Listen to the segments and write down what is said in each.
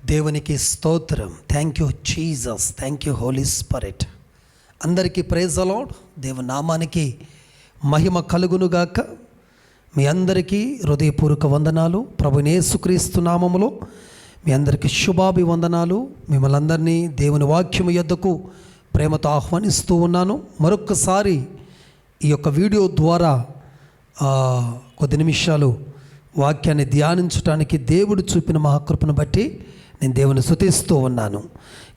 దేవునికి స్తోత్రం. Thank you Jesus, thank you Holy Spirit. అందరికీ ప్రైజ్ ది లార్డ్. దేవుని నామానికి మహిమ కలుగునుగాక. మీ అందరికీ హృదయపూర్వక వందనాలు. ప్రభువైన యేసుక్రీస్తు నామములో మీ అందరికీ శుభాభివందనాలు. మిమ్మల్ని అందరినీ దేవుని వాక్యము యొద్దకు ప్రేమతో ఆహ్వానిస్తూ ఉన్నాను. మరొక్కసారి ఈ యొక్క వీడియో ద్వారా కొద్ది నిమిషాలు వాక్యాన్ని ధ్యానించడానికి దేవుడు చూపిన మహాకృపను బట్టి నేను దేవుని స్తుతిస్తూ ఉన్నాను.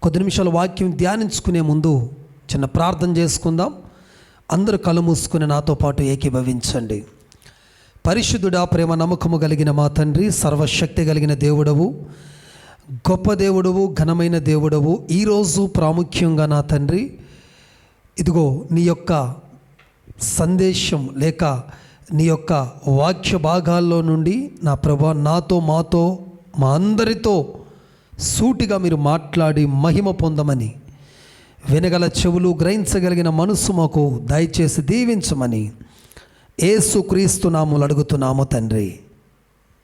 కొద్ది నిమిషాలు వాక్యం ధ్యానించుకునే ముందు చిన్న ప్రార్థన చేసుకుందాం. అందరూ కళ్ళు మూసుకుని నాతో పాటు ఏకీభవించండి. పరిశుద్ధుడా, ప్రేమ నమ్మకము కలిగిన మా తండ్రి, సర్వశక్తి కలిగిన దేవుడవు, గొప్ప దేవుడవు, ఘనమైన దేవుడవు, ఈరోజు ప్రాముఖ్యంగా నా తండ్రి, ఇదిగో నీ యొక్క సందేశం లేక నీ యొక్క వాక్య భాగాల్లో నుండి నా ప్రభా నాతో, మాతో, మా అందరితో సూటిగా మీరు మాట్లాడి మహిమ పొందమని, వినగల చెవులు, గ్రహించగలిగిన మనసు మాకు దయచేసి దీవించమని యేసుక్రీస్తు నామములో అడుగుతున్నాము తండ్రి,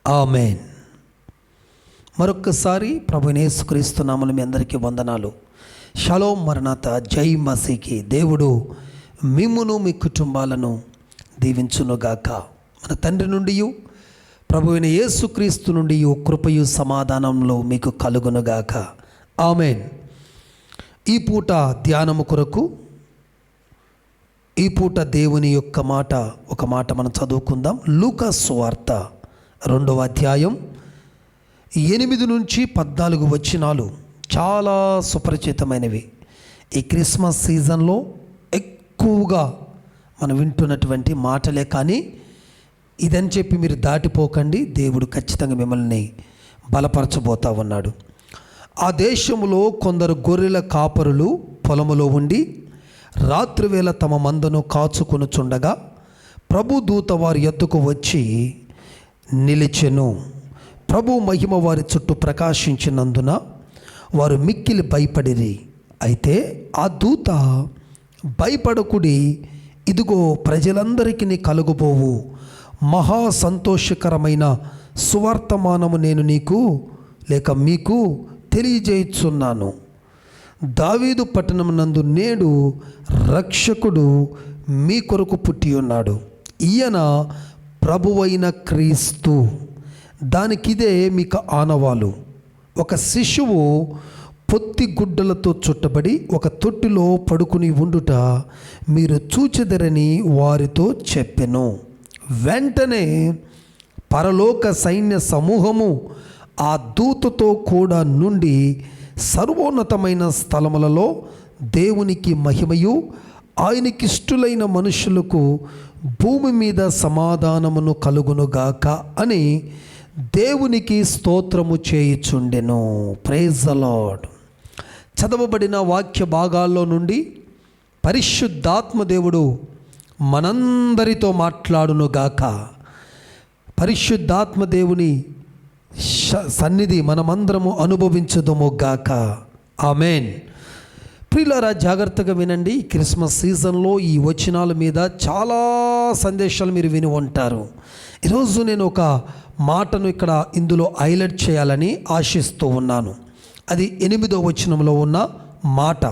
ఆమేన్. మరొక్కసారి ప్రభువైన యేసుక్రీస్తు నామములో మీ అందరికీ వందనాలు. షలోం మరణాత, జై మసీకి. దేవుడు మిమ్మును మీ కుటుంబాలను దీవించునుగాక. మన తండ్రి నుండి ప్రభువైన యేసుక్రీస్తు నుండి కృపయు సమాధానంలో మీకు కలుగునుగాక, ఆమేన్. ఈ పూట ధ్యానము కొరకు, ఈ పూట దేవుని యొక్క మాట, ఒక మాట మనం చదువుకుందాం. లూకా సువార్త 2వ అధ్యాయం 8 నుంచి 14 వచనాలు చాలా సుపరిచితమైనవి. ఈ క్రిస్మస్ సీజన్లో ఎక్కువగా మనం వింటున్నటువంటి మాటలే, కానీ ఇదని చెప్పి మీరు దాటిపోకండి. దేవుడు ఖచ్చితంగా మిమ్మల్ని బలపరచబోతా ఉన్నాడు. ఆ దేశంలో కొందరు గొర్రెల కాపరులు పొలములో ఉండి రాత్రివేళ తమ మందను కాచుకొనుచుండగా ప్రభు దూత వారి యొద్దకు వచ్చి నిలిచెను. ప్రభు మహిమ వారి చుట్టూ ప్రకాశించినందున వారు మిక్కిలి భయపడిరి. అయితే ఆ దూత, భయపడకుడి, ఇదిగో ప్రజలందరికీ కలుగుబోవు మహా సంతోషకరమైన సువర్తమానము నేను నీకు లేక మీకు తెలియజేయుచున్నాను. దావీదు పట్టణమునందు నేడు రక్షకుడు మీ కొరకు పుట్టి ఉన్నాడు. ఈయన ప్రభువైన క్రీస్తు. దానికిదే మీకు ఆనవాలు. ఒక శిశువు పొత్తి గుడ్డలతో చుట్టబడి ఒక తొట్టిలో పడుకుని ఉండుట మీరు చూచెదరని వారితో చెప్పెను. వెంటనే పరలోక సైన్య సమూహము ఆ దూతతో కూడా నుండి సర్వోన్నతమైన స్థలములలో దేవునికి మహిమయు ఆయనకిష్టులైన మనుషులకు భూమి మీద సమాధానమును కలుగునుగాక అని దేవునికి స్తోత్రము చేయుచుండెను. Praise the lord. చదవబడిన వాక్య భాగాల్లో నుండి పరిశుద్ధాత్మ దేవుడు మనందరితో మాట్లాడునుగాక. పరిశుద్ధాత్మ దేవుని సన్నిధి మనమందరము అనుభవించుదుము గాక, ఆమేన్. ప్రియులారా, జాగ్రత్తగా వినండి. క్రిస్మస్ సీజన్లో ఈ వచనాల మీద చాలా సందేశాలు మీరు విని ఉంటారు. ఈరోజు నేను ఒక మాటను ఇక్కడ ఇందులో హైలైట్ చేయాలని ఆశిస్తూ ఉన్నాను. అది 8వ వచనంలో ఉన్న మాట.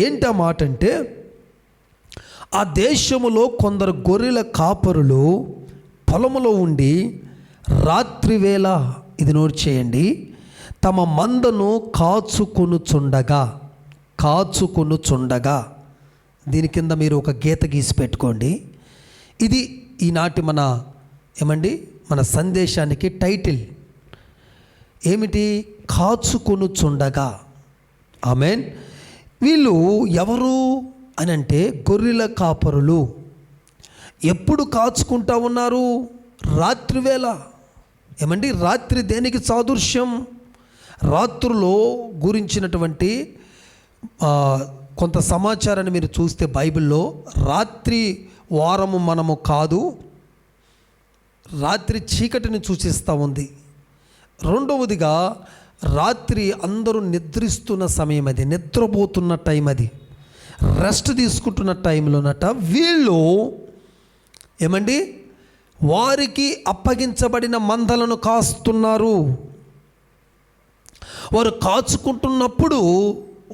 ఏంటి ఆ మాట అంటే, ఆ దేశములో కొందరు గొర్రెల కాపరులు పొలములో ఉండి రాత్రివేళ, ఇది నోట్ చేయండి, తమ మందను కాచుకొనుచుండగా. దీని కింద మీరు ఒక గీత గీసి పెట్టుకోండి. ఇది ఈనాటి మన సందేశానికి టైటిల్ ఏమిటి? కాచుకొనుచుండగా. ఆమేన్. వీళ్ళు ఎవరు అని అంటే, గొర్రెల కాపరులు. ఎప్పుడు కాచుకుంటా ఉన్నారు? రాత్రివేళ. రాత్రి దేనికి సాదృశ్యం? రాత్రులో గురించినటువంటి కొంత సమాచారాన్ని మీరు చూస్తే బైబిల్లో రాత్రి వారము మనము కాదు, రాత్రి చీకటిని సూచిస్తూ ఉంది. రెండవదిగా, రాత్రి అందరూ నిద్రిస్తున్న సమయం, అది నిద్రపోతున్న టైం, అది రెస్ట్ తీసుకుంటున్న టైంలోనట వీళ్ళు వారికి అప్పగించబడిన మందలను కాస్తున్నారు. వారు కాచుకుంటున్నప్పుడు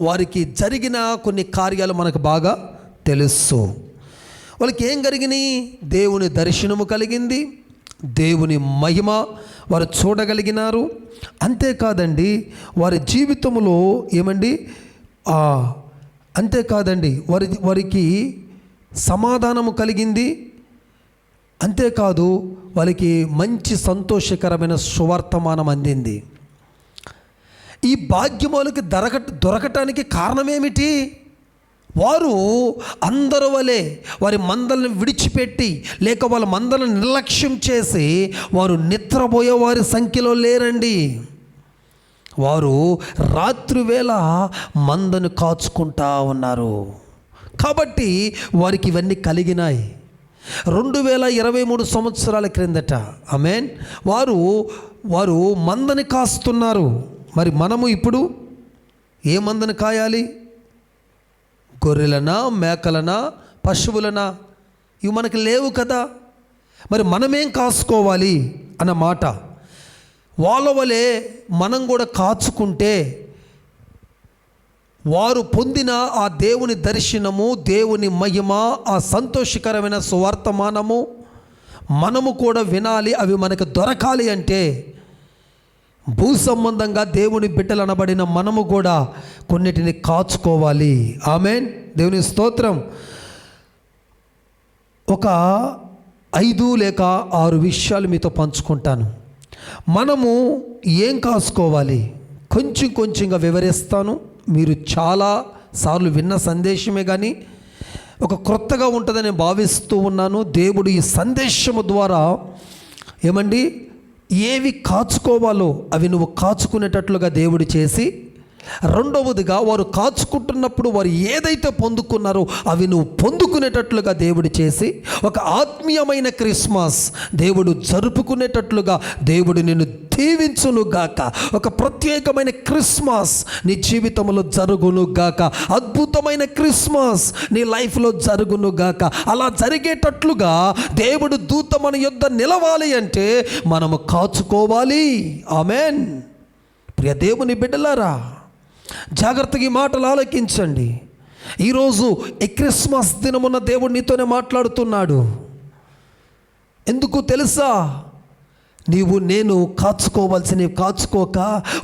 వారికి జరిగిన కొన్ని కార్యాలు మనకు బాగా తెలుసు. వాళ్ళకి ఏం కలిగినాయి? దేవుని దర్శనము కలిగింది, దేవుని మహిమ వారు చూడగలిగినారు. అంతేకాదండి, వారి జీవితంలో అంతేకాదండి, వారికి సమాధానము కలిగింది. అంతేకాదు, వాళ్ళకి మంచి సంతోషకరమైన సువర్తమానం అందింది. ఈ భాగ్యం వాళ్ళకి దొరకటానికి కారణమేమిటి? వారు అందరి వలె వారి మందలను విడిచిపెట్టి లేక వాళ్ళ మందలను నిర్లక్ష్యం చేసి వారు నిద్రపోయే వారి సంఖ్యలో లేరండి. వారు రాత్రివేళ మందను కాచుకుంటా ఉన్నారు. కాబట్టి వారికి ఇవన్నీ కలిగినాయి. 2023 సంవత్సరాల క్రిందట ఆమేన్ వారు మందని కాస్తున్నారు. మరి మనము ఇప్పుడు ఏ మందని కాయాలి? గొర్రెలనా, మేకలనా, పశువులనా? ఇవి మనకి లేవు కదా. మరి మనమేం కాసుకోవాలి అన్నమాట. వాళ్ళ వలె మనం కూడా కాచుకుంటే వారు పొందిన ఆ దేవుని దర్శనము, దేవుని మహిమ, ఆ సంతోషకరమైన సువర్తమానము మనము కూడా వినాలి. అవి మనకు దొరకాలి అంటే భూ సంబంధంగా దేవుని బిడ్డలు అనబడిన మనము కూడా కొన్నిటిని కాచుకోవాలి. ఆమేన్, దేవుని స్తోత్రం. ఒక 5 లేక 6 విషయాలు మీతో పంచుకుంటాను. మనము ఏం కాసుకోవాలి కొంచెం కొంచెంగా వివరిస్తాను. మీరు చాలా సార్లు విన్న సందేశమే కానీ ఒక క్రొత్తగా ఉంటుందని భావిస్తూ ఉన్నాను. దేవుడు ఈ సందేశము ద్వారా ఏవి కాచుకోవాలో అవి నువ్వు కాచుకునేటట్లుగా దేవుడు చేసి, రెండవదిగా వారు కాచుకుంటున్నప్పుడు వారు ఏదైతే పొందుకున్నారో అవి నువ్వు పొందుకునేటట్లుగా దేవుడు చేసి, ఒక ఆత్మీయమైన క్రిస్మస్ దేవుడు జరుపుకునేటట్లుగా దేవుడు నిన్ను దీవించునుగాక. ఒక ప్రత్యేకమైన క్రిస్మస్ నీ జీవితంలో జరుగునుగాక. అద్భుతమైన క్రిస్మస్ నీ లైఫ్లో జరుగునుగాక. అలా జరిగేటట్లుగా దేవుడు దూత మన యొద్ద నిలవాలి అంటే మనము కాచుకోవాలి. ఆమేన్. ప్రియ దేవుని బిడ్డలారా, జాగ్రత్తగా ఈ మాటలు ఆలకించండి. ఈరోజు ఈ క్రిస్మస్ దినమున దేవుడు నీతోనే మాట్లాడుతున్నాడు. ఎందుకు తెలుసా? నేను కాచుకోవాల్సినవి కాచుకోక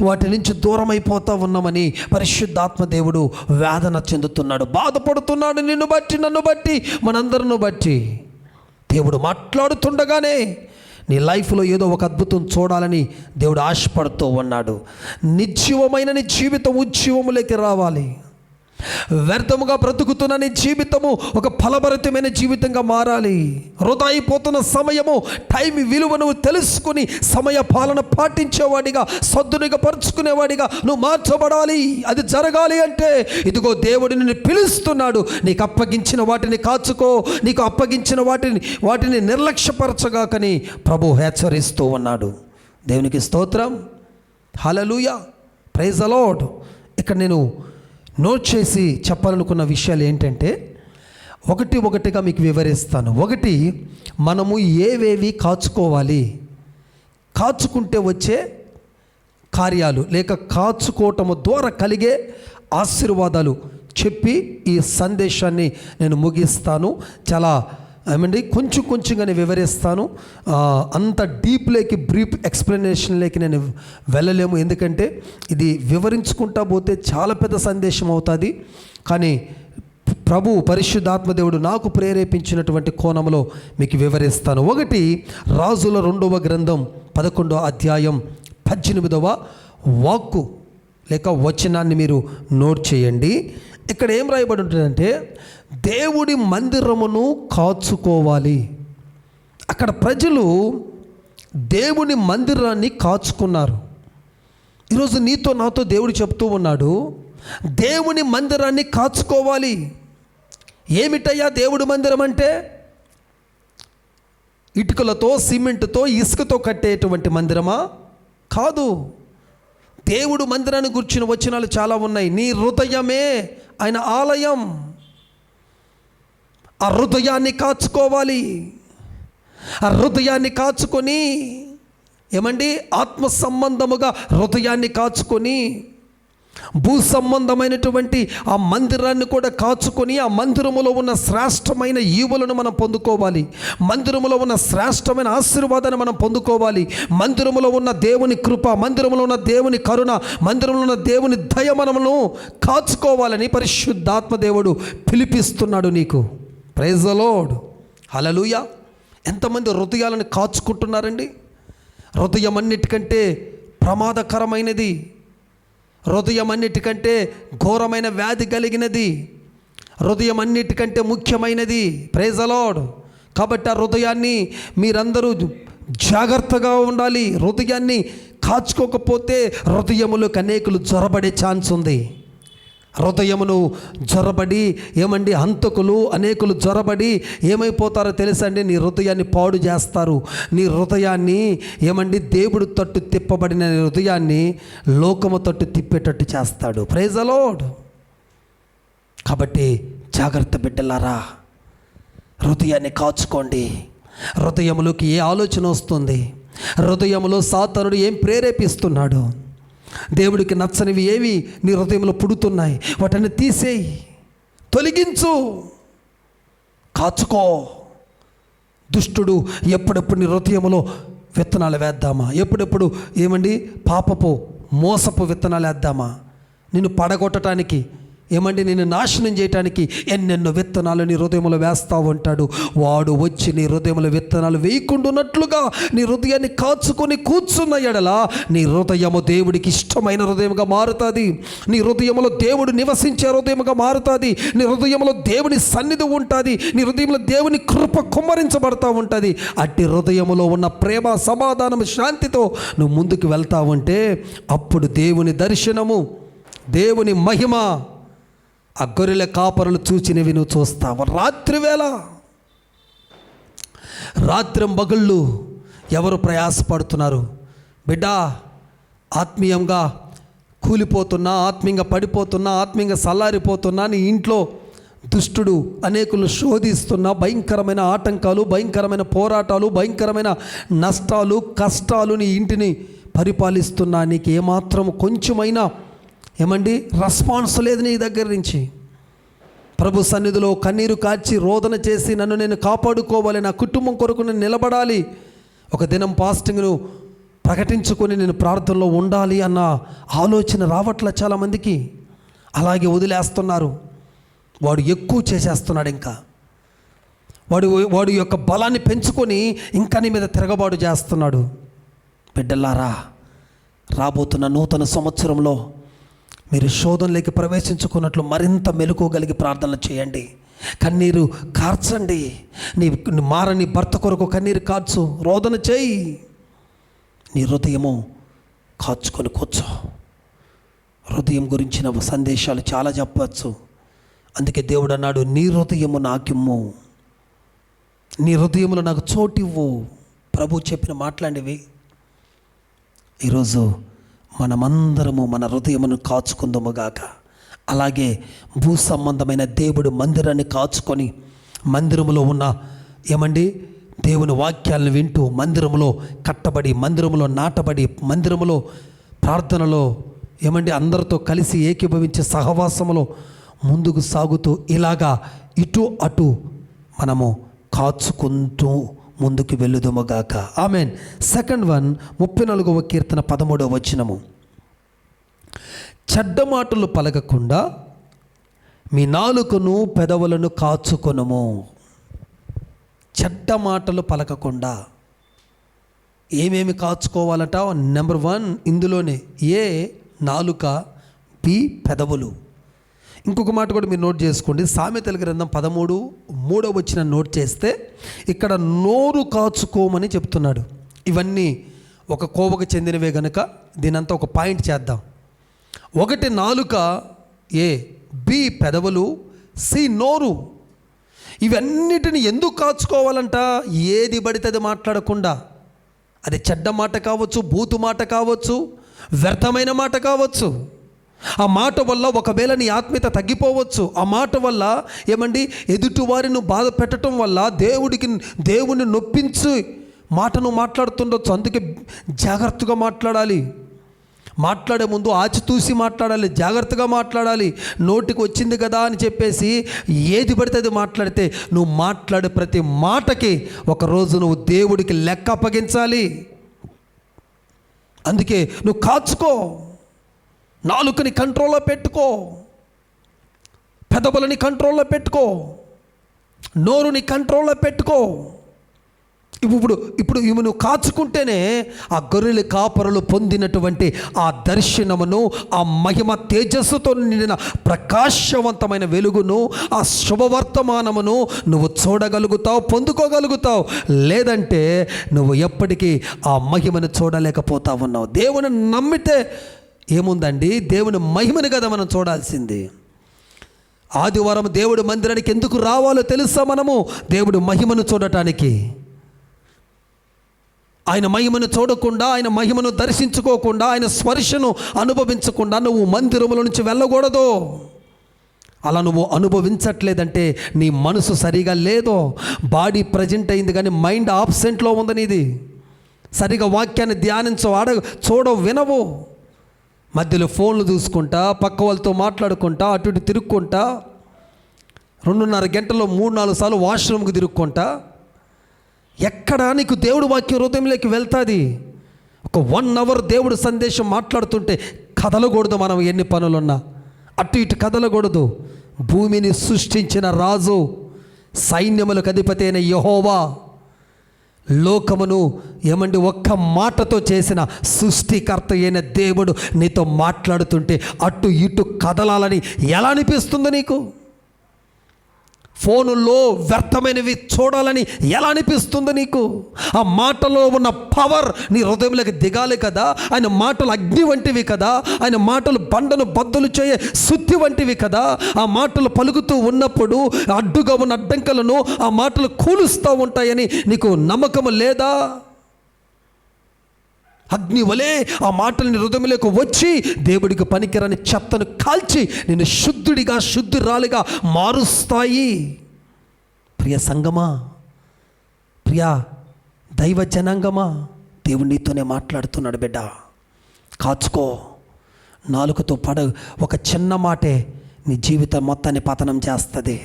వాటి నుంచి దూరం అయిపోతా ఉన్నామని పరిశుద్ధాత్మ దేవుడు వేదన చెందుతున్నాడు, బాధపడుతున్నాడు. నిన్ను బట్టి, నన్ను బట్టి, మనందరిని బట్టి దేవుడు మాట్లాడుతుండగానే నీ లైఫ్లో ఏదో ఒక అద్భుతం చూడాలని దేవుడు ఆశపడుతూ ఉన్నాడు. నిర్జీవమైన నీ జీవితం ఉజ్జీవములోకి రావాలి. వ్యర్థముగా బ్రతుకుతున్న నీ జీవితము ఒక ఫలభరితమైన జీవితంగా మారాలి. వృధా అయిపోతున్న సమయము, టైం విలువను తెలుసుకుని సమయ పాలన పాటించేవాడిగా, సద్దునిగా పరుచుకునేవాడిగా నువ్వు మార్చబడాలి. అది జరగాలి అంటే ఇదిగో దేవుడు నిన్ను పిలుస్తున్నాడు. నీకు అప్పగించిన వాటిని కాచుకో, నీకు అప్పగించిన వాటిని నిర్లక్ష్యపరచగాకని ప్రభు హెచ్చరిస్తూ ఉన్నాడు. దేవునికి స్తోత్రం. హల్లెలూయా, ప్రైజ్ ది లార్డ్. ఇక్కడ నేను నోట్ చేసి చెప్పాలనుకున్న విషయాలు ఏంటంటే ఒకటిగా మీకు వివరిస్తాను. ఒకటి, మనము ఏవేవి కాచుకోవాలి, కాచుకుంటే వచ్చే కార్యాలు లేక కాచుకోవటము ద్వారా కలిగే ఆశీర్వాదాలు చెప్పి ఈ సందేశాన్ని నేను ముగిస్తాను. చాలా కొంచెం కొంచెంగానే వివరిస్తాను. అంత డీప్లోకి బ్రీఫ్ ఎక్స్ప్లెనేషన్లోకి నేను వెళ్ళలేము. ఎందుకంటే ఇది వివరించుకుంటా పోతే చాలా పెద్ద సందేశం అవుతుంది. కానీ ప్రభు పరిశుద్ధాత్మదేవుడు నాకు ప్రేరేపించినటువంటి కోణంలో మీకు వివరిస్తాను. ఒకటి, రాజుల 2వ గ్రంథం 11వ అధ్యాయం 18వ వాక్కు లేక వచనాన్ని మీరు నోట్ చేయండి. ఇక్కడ ఏం రాయబడి ఉంటుందంటే దేవుడి మందిరమును కాచుకోవాలి. అక్కడ ప్రజలు దేవుని మందిరాన్ని కాచుకున్నారు. ఈరోజు నీతో నాతో దేవుడు చెప్తూ ఉన్నాడు, దేవుని మందిరాన్ని కాచుకోవాలి. ఏమిటయ్యా దేవుడి మందిరం అంటే? ఇటుకలతో, సిమెంట్తో, ఇసుకతో కట్టేటువంటి మందిరమా? కాదు. దేవుడు మందిరాన్ని గురించిన వచనాలు చాలా ఉన్నాయి. నీ హృదయమే ఆయన ఆలయం. ఆ హృదయాన్ని కాచుకోవాలి. ఆ హృదయాన్ని కాచుకొని ఆత్మ సంబంధముగా హృదయాన్ని కాచుకొని భూ సంబంధమైనటువంటి ఆ మందిరాన్ని కూడా కాచుకొని ఆ మందిరములో ఉన్న శ్రేష్టమైన ఈవులను మనం పొందుకోవాలి. మందిరములో ఉన్న శ్రేష్టమైన ఆశీర్వాదాన్ని మనం పొందుకోవాలి. మందిరములో ఉన్న దేవుని కృప, మందిరములో ఉన్న దేవుని కరుణ, మందిరంలో ఉన్న దేవుని దయ మనమును కాచుకోవాలని పరిశుద్ధాత్మ దేవుడు పిలిపిస్తున్నాడు నీకు. ప్రైజ్ ది లార్డ్, హల్లెలూయా. ఎంతమంది హృదయాలను కాచుకుంటున్నారండి? హృదయం అన్నిటికంటే ప్రమాదకరమైనది, హృదయం అన్నిటికంటే ఘోరమైన వ్యాధి కలిగినది, హృదయం అన్నిటికంటే ముఖ్యమైనది. Praise the Lord. కాబట్టి ఆ హృదయాన్ని మీరందరూ జాగ్రత్తగా ఉండాలి. హృదయాన్ని కాచుకోకపోతే హృదయములకు అనేకులు జొరబడే ఛాన్స్ ఉంది. హృదయమును జొరబడి హంతకులు అనేకులు జొరబడి ఏమైపోతారో తెలుసండి? నీ హృదయాన్ని పాడు చేస్తారు. నీ హృదయాన్ని దేవుడు తట్టు తిప్పబడిన హృదయాన్ని లోకము తట్టు తిప్పేటట్టు చేస్తాడు. Praise the Lord. కాబట్టి జాగ్రత్త బిడ్డలారా, హృదయాన్ని కాచుకోండి. హృదయములోకి ఏ ఆలోచన వస్తుంది? హృదయములో సాతానుడు ఏం ప్రేరేపిస్తున్నాడు? దేవుడికి నచ్చనివి ఏవి నీ హృదయంలో పుడుతున్నాయి? వాటిని తీసేయి, తొలగించు, కాచుకో. దుష్టుడు ఎప్పుడెప్పుడు నీ హృదయంలో విత్తనాలు వేద్దామా? ఎప్పుడెప్పుడు పాపపు మోసపు విత్తనాలు వేద్దామా? నిన్ను పడగొట్టడానికి నిన్ను నాశనం చేయటానికి ఎన్నెన్నో విత్తనాలు నీ హృదయంలో వేస్తూ ఉంటాడు. వాడు వచ్చి నీ హృదయంలో విత్తనాలు వేయకుండాన్నట్లుగా నీ హృదయాన్ని కాచుకొని కూర్చున్న ఎడల నీ హృదయము దేవుడికి ఇష్టమైన హృదయంగా మారుతుంది. నీ హృదయంలో దేవుడు నివసించే హృదయంగా మారుతుంది. నీ హృదయంలో దేవుని సన్నిధి ఉంటుంది. నీ హృదయంలో దేవుని కృప కుమ్మరించబడతా ఉంటుంది. అట్టి హృదయంలో ఉన్న ప్రేమ, సమాధానం, శాంతితో నువ్వు ముందుకు వెళ్తా ఉంటే అప్పుడు దేవుని దర్శనము, దేవుని మహిమ ఆ గొర్రెల కాపరులు చూచినవి నువ్వు చూస్తావు. రాత్రింబగళ్ళు ఎవరు ప్రయాసపడుతున్నారు? బిడ్డ, ఆత్మీయంగా కూలిపోతున్నా, ఆత్మీయంగా పడిపోతున్నా, ఆత్మీయంగా సల్లారిపోతున్నా, నీ ఇంట్లో దుష్టుడు అనేకులు శోధిస్తున్న భయంకరమైన ఆటంకాలు, భయంకరమైన పోరాటాలు, భయంకరమైన నష్టాలు, కష్టాలు నీ ఇంటిని పరిపాలిస్తున్నా, నీకు ఏమాత్రం కొంచెమైనా రెస్పాన్స్ లేదు నీ దగ్గర నుంచి. ప్రభు సన్నిధిలో కన్నీరు కార్చి రోదన చేసి నన్ను నేను కాపాడుకోవాలి, నా కుటుంబం కొరకు నేను నిలబడాలి, ఒక దినం ఫాస్టింగ్ను ప్రకటించుకొని నేను ప్రార్థనలో ఉండాలి అన్న ఆలోచన రావట్లే చాలామందికి. అలాగే వదిలేస్తున్నారు. వాడు ఎక్కువ చేసేస్తున్నాడు. ఇంకా వాడు యొక్క బలాన్ని పెంచుకొని ఇంకా నీ మీద తిరగబాటు చేస్తున్నాడు. బిడ్డలారా, రాబోతున్న నూతన సంవత్సరంలో మీరు శోధనలోకి ప్రవేశించుకున్నట్లు మరింత మెలకువగలిగి ప్రార్థనలు చేయండి. కన్నీరు కార్చండి. నీ మారని భర్త కొరకు కన్నీరు కార్చు, రోదన చేయి. నీ హృదయము కాచుకొని కూర్చో. హృదయం గురించిన సందేశాలు చాలా చెప్పవచ్చు. అందుకే దేవుడు అన్నాడు, నీ హృదయము నాకిమ్ము, నీ హృదయములో నాకు చోటివ్వు. ప్రభు చెప్పిన మాట్లాడినవి. ఈరోజు మనమందరము మన హృదయమును కాచుకుందాముగాక. అలాగే భూ సంబంధమైన దేవుడు మందిరాన్ని కాచుకొని మందిరములో ఉన్న దేవుని వాక్యాలను వింటూ మందిరములో కట్టబడి, మందిరములో నాటబడి, మందిరములో ప్రార్థనలో అందరితో కలిసి ఏకీభవించే సహవాసములో ముందుకు సాగుతూ ఇలాగా ఇటు అటు మనము కాచుకుంటూ ముందుకు వెళ్ళుదుముగాక. ఆమెన్. సెకండ్ వన్, 34వ కీర్తన 13వ వచనము. చెడ్డ మాటలు పలకకుండా మీ నాలుకను పెదవులను కాచుకొనుము. చెడ్డ మాటలు పలకకుండా ఏమేమి కాచుకోవాలట? నెంబర్ 1 ఇందులోనే ఏ నాలుక, బి పెదవులు. ఇంకొక మాట కూడా మీరు నోట్ చేసుకోండి. సామెతల గ్రంథం 13:3 వచ్చిన నోట్ చేస్తే ఇక్కడ నోరు కాచుకోమని చెప్తున్నాడు. ఇవన్నీ ఒక కోవకు చెందినవే గనుక దీనంతా ఒక పాయింట్ చేద్దాం. 1 నాలుక, ఏ, బి పెదవులు, సి నోరు. ఇవన్నిటిని ఎందుకు కాచుకోవాలంట? ఏది పడితే అది మాట్లాడకుండా. అది చెడ్డ మాట కావచ్చు, బూతు మాట కావచ్చు, వ్యర్థమైన మాట కావచ్చు. ఆ మాట వల్ల ఒకవేళ నీ ఆత్మీయత తగ్గిపోవచ్చు. ఆ మాట వల్ల ఎదుటివారిని బాధ పెట్టడం వల్ల దేవుని నొప్పించి మాటను మాట్లాడుతుండొచ్చు. అందుకే జాగ్రత్తగా మాట్లాడాలి. మాట్లాడే ముందు ఆచితూసి మాట్లాడాలి, జాగ్రత్తగా మాట్లాడాలి. నోటికి వచ్చింది కదా అని చెప్పేసి ఏది పడితే అది మాట్లాడితే నువ్వు మాట్లాడే ప్రతి మాటకి ఒకరోజు నువ్వు దేవుడికి లెక్క అప్పగించాలి. అందుకే నువ్వు కాచుకో, నాలుకని కంట్రోల్లో పెట్టుకో, పెదవులని కంట్రోల్లో పెట్టుకో, నోరుని కంట్రోల్లో పెట్టుకో. ఇప్పుడు నువ్వు కాచుకుంటేనే ఆ గొర్రెల కాపరులు పొందినటువంటి ఆ దర్శనమును, ఆ మహిమ తేజస్సుతో నిండిన ప్రకాశవంతమైన వెలుగును, ఆ శుభవర్తమానమును నువ్వు చూడగలుగుతావు, పొందుకోగలుగుతావు. లేదంటే నువ్వు ఎప్పటికీ ఆ మహిమను చూడలేకపోతా ఉన్నావు. దేవుని నమ్మితే ఏముందండి, దేవుని మహిమను కదా మనం చూడాల్సింది. ఆదివారం దేవుడి మందిరానికి ఎందుకు రావాలో తెలుసా? మనము దేవుడి మహిమను చూడటానికి. ఆయన మహిమను చూడకుండా, ఆయన మహిమను దర్శించుకోకుండా, ఆయన స్పర్శను అనుభవించకుండా నువ్వు మందిరముల నుంచి వెళ్ళకూడదు. అలా నువ్వు అనుభవించట్లేదంటే నీ మనసు సరిగా లేదో. బాడీ ప్రజెంట్ అయింది కానీ మైండ్ ఆబ్సెంట్లో ఉందని. ఇది సరిగా వాక్యాన్ని ధ్యానించవు, చూడవు, వినవు. మధ్యలో ఫోన్లు చూసుకుంటా, పక్క వాళ్ళతో మాట్లాడుకుంటా, అటు ఇటు తిరుక్కుంటా, 2.5 గంటల్లో 3-4 సార్లు వాష్రూమ్కి తిరుక్కుంటా. ఎక్కడ నీకు దేవుడు వాక్యం హృదయంలోకి వెళ్తుంది? ఒక 1 అవర్ దేవుడు సందేశం మాట్లాడుతుంటే కదలకూడదు. మనం ఎన్ని పనులున్నా అటు ఇటు కదలకూడదు. భూమిని సృష్టించిన రాజు, సైన్యములకు అధిపతి అయిన యెహోవా, లోకమును ఒక్క మాటతో చేసిన సృష్టికర్త అయిన దేవుడు నీతో మాట్లాడుతుంటే అటు ఇటు కదలాలని ఎలా అనిపిస్తుంది నీకు? ఫోనుల్లో వ్యర్థమైనవి చూడాలని ఎలా అనిపిస్తుంది నీకు? ఆ మాటలో ఉన్న పవర్ నీ హృదయంలోకి దిగాలి కదా. ఆయన మాటలు అగ్ని వంటివి కదా. ఆయన మాటలు బండను బద్దలు చేయే సుత్తి వంటివి కదా. ఆ మాటలు పలుకుతూ ఉన్నప్పుడు అడ్డుగా ఉన్న అడ్డంకులను ఆ మాటలు కూలుస్తూ ఉంటాయని నీకు నమ్మకం లేదా? అగ్ని వలే ఆ మాటలని హృదయంలోకి వచ్చి దేవుడికి పనికిరాని చెత్తను కాల్చి నిన్ను శుద్ధుడిగా, శుద్ధురాలిగా మారుస్తాయి. ప్రియ సంగమా, ప్రియ దైవ జనాంగమా, దేవుడు నీతోనే మాట్లాడుతున్నాడు. బిడ్డ కాచుకో, నాలుకతో ఒక చిన్న మాటే నీ జీవితం మొత్తాన్ని పతనం చేస్తుంది.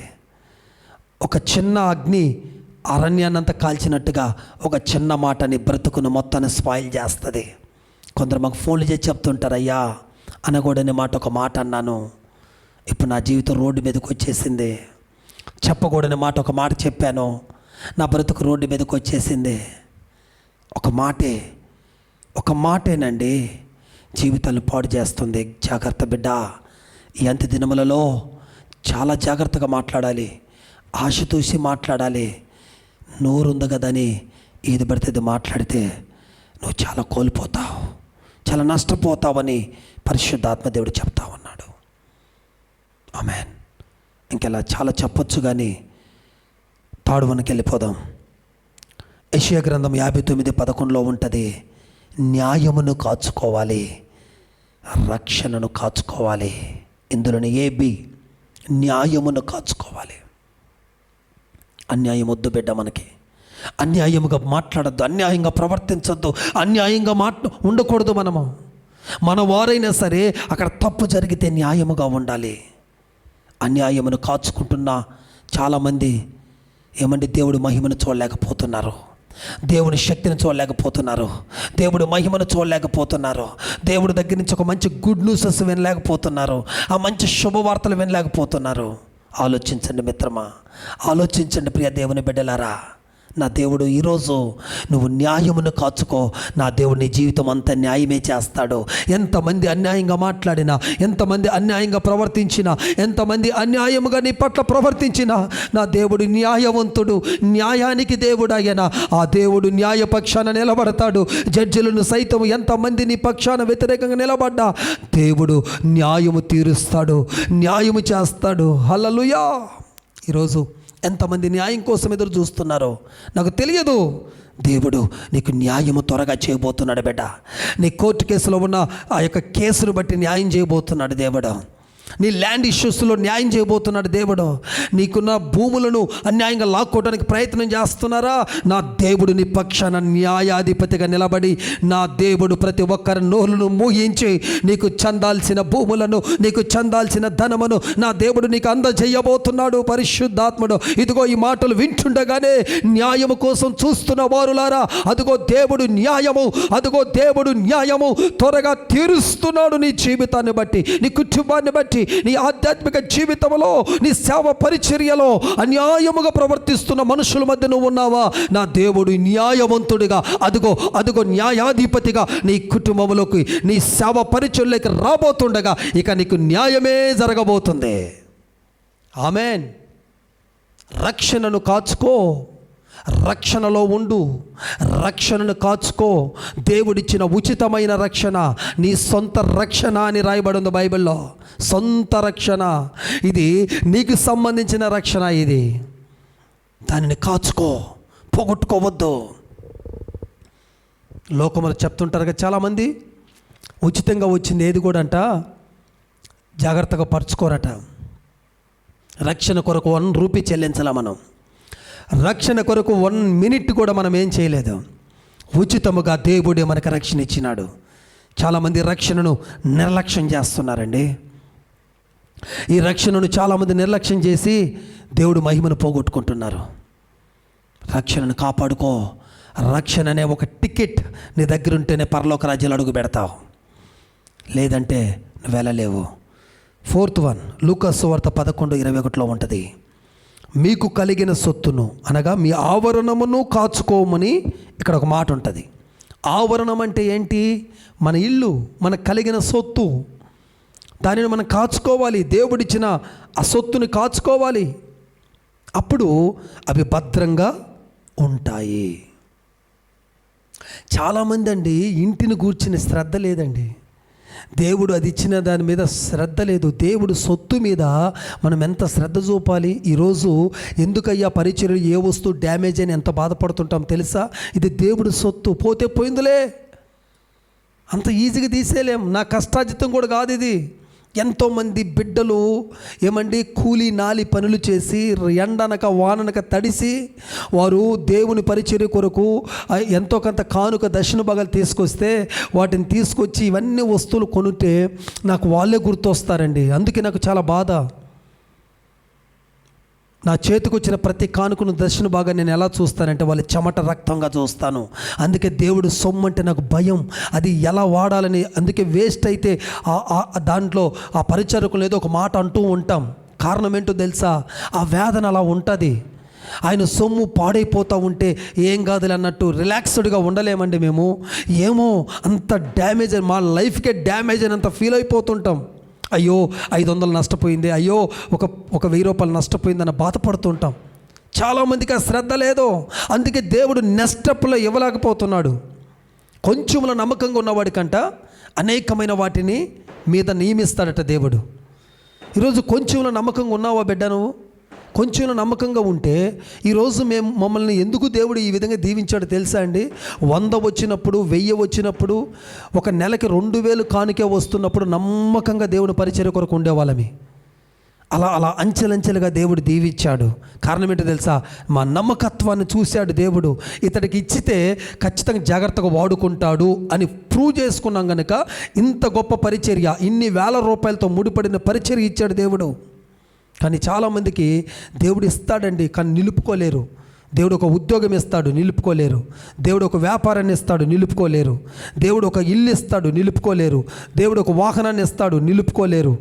ఒక చిన్న అగ్ని అరణ్యాన్నంతా కాల్చినట్టుగా ఒక చిన్న మాట నీ బ్రతుకును మొత్తాన్ని స్పాయిల్ చేస్తుంది. కొందరు మాకు ఫోన్లు చేసి చెప్తుంటారు, అయ్యా అనకూడని మాట ఒక మాట అన్నాను, ఇప్పుడు నా జీవితం రోడ్డు మీదకి వచ్చేసింది. చెప్పకూడని మాట ఒక మాట చెప్పాను, నా బ్రతుకు రోడ్డు మీదకి వచ్చేసింది. ఒక మాటేనండి జీవితాన్ని పాడు చేస్తుంది. జాగ్రత్త బిడ్డ. ఈ అంత్య దినములలో చాలా జాగ్రత్తగా మాట్లాడాలి, ఆశతూసి మాట్లాడాలి. నోరుంది కదని ఏది పడితే అది మాట్లాడితే నువ్వు చాలా కోల్పోతావు, చాలా నష్టపోతావని పరిశుద్ధాత్మ దేవుడు చెప్తా ఉన్నాడు. ఆమేన్. ఇంకెలా చాలా చెప్పొచ్చు కానీ పాడువనికి వెళ్ళిపోదాం. యెషయా గ్రంథం 59:11 ఉంటుంది, న్యాయమును కాచుకోవాలి, రక్షణను కాచుకోవాలి. ఇందులోని ఏబి న్యాయమును కాచుకోవాలి. అన్యాయం వద్దు బిడ్డ. మనకి అన్యాయముగా మాట్లాడద్దు, అన్యాయంగా ప్రవర్తించద్దు, అన్యాయంగా ఉండకూడదు. మన వారైనా సరే అక్కడ తప్పు జరిగితే న్యాయముగా ఉండాలి. అన్యాయమును కాచుకుంటున్న చాలామంది దేవుడి మహిమను చూడలేకపోతున్నారు, దేవుని శక్తిని చూడలేకపోతున్నారు, దేవుడి మహిమను చూడలేకపోతున్నారు, దేవుడి దగ్గర నుంచి ఒక మంచి గుడ్ న్యూసెస్ వినలేకపోతున్నారు, ఆ మంచి శుభవార్తలు వినలేకపోతున్నారు. ఆలోచించండి మిత్రమా, ఆలోచించండి ప్రియ దేవుని బిడ్డలారా. నా దేవుడు ఈరోజు నువ్వు న్యాయమును కాచుకో, నా దేవుడు నీ జీవితం అంతా న్యాయమే చేస్తాడు. ఎంతమంది అన్యాయంగా మాట్లాడినా, ఎంతమంది అన్యాయంగా ప్రవర్తించినా, ఎంతమంది అన్యాయముగా నీ పట్ల ప్రవర్తించినా, నా దేవుడు న్యాయవంతుడు, న్యాయానికి దేవుడు ఆయన. ఆ దేవుడు న్యాయపక్షాన నిలబడతాడు. జడ్జిలను సైతం ఎంతమంది నీ పక్షాన వ్యతిరేకంగా నిలబడ్డా దేవుడు న్యాయము తీరుస్తాడు, న్యాయము చేస్తాడు. హల్లెలూయా. ఈరోజు ఎంతమంది న్యాయం కోసం ఎదురు చూస్తున్నారో నాకు తెలియదు. దేవుడు నీకు న్యాయము త్వరగా చేయబోతున్నాడు బిడ్డ. నీ కోర్టు కేసులో ఉన్న ఆ యొక్క కేసును బట్టి న్యాయం చేయబోతున్నాడు దేవుడు. నీ ల్యాండ్ ఇష్యూస్లో న్యాయం చేయబోతున్నాడు దేవుడు. నీకున్న భూములను అన్యాయంగా లాక్కోవడానికి ప్రయత్నం చేస్తున్నారా? నా దేవుడు నీ పక్షాన న్యాయాధిపతిగా నిలబడి, నా దేవుడు ప్రతి ఒక్కరి నోరును మూయించి నీకు చెందాల్సిన భూములను, నీకు చెందాల్సిన ధనమును నా దేవుడు నీకు అందజేయబోతున్నాడు. పరిశుద్ధాత్ముడు ఇదిగో ఈ మాటలు వింటుండగానే న్యాయము కోసం చూస్తున్న వారులారా, అదిగో దేవుడు న్యాయము, అదిగో దేవుడు న్యాయము త్వరగా తీరుస్తున్నాడు. నీ జీవితాన్ని బట్టి, నీ కుటుంబాన్ని బట్టి, నీ ఆధ్యాత్మిక జీవితంలో, నీ సేవ పరిచర్యలో అన్యాయముగా ప్రవర్తిస్తున్న మనుషుల మధ్య నువ్వు ఉన్నావా? నా దేవుడు న్యాయవంతుడిగా, అదిగో అదిగో న్యాయాధిపతిగా నీ కుటుంబంలోకి, నీ సేవ పరిచర్యలోకి రాబోతుండగా ఇక నీకు న్యాయమే జరగబోతుంది. ఆమేన్. రక్షణను కాచుకో, రక్షణలో ఉండు, రక్షణను కాచుకో. దేవుడిచ్చిన ఉచితమైన రక్షణ నీ సొంత రక్షణ అని రాయబడి ఉంది బైబిల్లో. సొంత రక్షణ, ఇది నీకు సంబంధించిన రక్షణ. ఇది దానిని కాచుకో, పోగొట్టుకోవద్దు. లోకములు చెప్తుంటారు కదా చాలామంది, ఉచితంగా వచ్చింది ఏది కూడా అంట జాగ్రత్తగా పరుచుకోరట. రక్షణ కొరకు 1 రూపీ చెల్లించాల మనం. రక్షణ కొరకు 1 మినిట్ కూడా మనం ఏం చేయలేదు. ఉచితముగా దేవుడే మనకు రక్షణ ఇచ్చినాడు. చాలామంది రక్షణను నిర్లక్ష్యం చేస్తున్నారండి. ఈ రక్షణను చాలామంది నిర్లక్ష్యం చేసి దేవుడు మహిమను పోగొట్టుకుంటున్నారు. రక్షణను కాపాడుకో. రక్షణ అనే ఒక టికెట్ నీ దగ్గర ఉంటేనే పరలోక రాజ్యాలు అడుగు పెడతావు, లేదంటే నువ్వు వెళ్ళలేవు. 4th వన్ లూకా సువార్త 11:21 ఉంటుంది. మీకు కలిగిన సొత్తును అనగా మీ ఆవరణమును కాచుకోమని ఇక్కడ ఒక మాట ఉంటుంది. ఆవరణం అంటే ఏంటి? మన ఇల్లు, మనకు కలిగిన సొత్తు. దానిని మనం కాచుకోవాలి. దేవుడిచ్చిన ఆ సొత్తుని కాచుకోవాలి. అప్పుడు అవి భద్రంగా ఉంటాయి. చాలామంది అండి ఇంటిని గూర్చిన శ్రద్ధ లేదండి. దేవుడు అది ఇచ్చిన దాని మీద శ్రద్ధ లేదు. దేవుడు సొత్తు మీద మనం ఎంత శ్రద్ధ చూపాలి. ఈరోజు ఎందుకయ్యా పరిచర్యలు ఏ వస్తువు డ్యామేజ్ అని ఎంత బాధపడుతుంటాం తెలుసా? ఇది దేవుడు సొత్తు, పోతే పోయిందిలే, అంత ఈజీగా తీసేయలేం. నా కష్టార్జితం కూడా కాదు ఇది. ఎంతోమంది బిడ్డలు ఏమండి కూలీ నాలి పనులు చేసి ఎండనక వాననక తడిసి వారు దేవుని పరిచర్య కొరకు ఎంతో కొంత కానుక దర్శన భాగాలు తీసుకొస్తే వాటిని తీసుకొచ్చి ఇవన్నీ వస్తువులు కొనుంటే నాకు వాళ్ళే గుర్తొస్తారండి. అందుకే నాకు చాలా బాధ. నా చేతికి వచ్చిన ప్రతి కానుకను దర్శన బాగా నేను ఎలా చూస్తానంటే వాళ్ళ చెమట రక్తంగా చూస్తాను. అందుకే దేవుడు సొమ్ము అంటే నాకు భయం. అది ఎలా వాడాలని, అందుకే వేస్ట్ అయితే దాంట్లో ఆ పరిచారకులు ఏదో ఒక మాట అంటూ ఉంటాం. కారణం ఏంటో తెలుసా? ఆ వేదన అలా ఉంటుంది. ఆయన సొమ్ము పాడైపోతూ ఉంటే ఏం కాదులే అన్నట్టు రిలాక్స్డ్గా ఉండలేమండి మేము. ఏమో అంత డ్యామేజ్, మా లైఫ్కే డ్యామేజ్ అయినంత ఫీల్ అయిపోతుంటాం. అయ్యో 500 నష్టపోయింది, అయ్యో ఒక 1000 రూపాయలు నష్టపోయిందని బాధపడుతుంటాం. చాలామందికి ఆ శ్రద్ధ లేదు. అందుకే దేవుడు నెస్టప్లో ఇవ్వలేకపోతున్నాడు. కొంచెంలో నమ్మకంగా ఉన్నవాడికంట అనేకమైన వాటిని మీద నియమిస్తాడట దేవుడు. ఈరోజు కొంచెంలో నమ్మకంగా ఉన్నావా బిడ్డ? నువ్వు కొంచెంలో నమ్మకంగా ఉంటే ఈరోజు మమ్మల్ని ఎందుకు దేవుడు ఈ విధంగా దీవించాడు తెలుసా అండి? 100 వచ్చినప్పుడు, 1000 వచ్చినప్పుడు, ఒక నెలకి 2000 కానుకే వస్తున్నప్పుడు నమ్మకంగా దేవుని పరిచర్య కొరకు ఉండేవాళ్ళమి. అలా అంచెలంచెలుగా దేవుడు దీవించాడు. కారణం ఏంటో తెలుసా? మా నమ్మకత్వాన్ని చూశాడు దేవుడు. ఇతడికి ఇచ్చితే ఖచ్చితంగా జాగ్రత్తగా వాడుకుంటాడు అని ప్రూవ్ చేసుకున్నాం కనుక ఇంత గొప్ప పరిచర్య, ఇన్ని వేల రూపాయలతో ముడిపడిన పరిచర్య ఇచ్చాడు దేవుడు. కానీ చాలామందికి దేవుడు ఇస్తాడండి, కానీ నిలుపుకోలేరు. దేవుడు ఒక ఉద్యోగం ఇస్తాడు, నిలుపుకోలేరు. దేవుడు ఒక వ్యాపారాన్ని ఇస్తాడు, నిలుపుకోలేరు. దేవుడు ఒక ఇల్లు ఇస్తాడు, నిలుపుకోలేరు. దేవుడు ఒక వాహనాన్ని ఇస్తాడు, నిలుపుకోలేరు.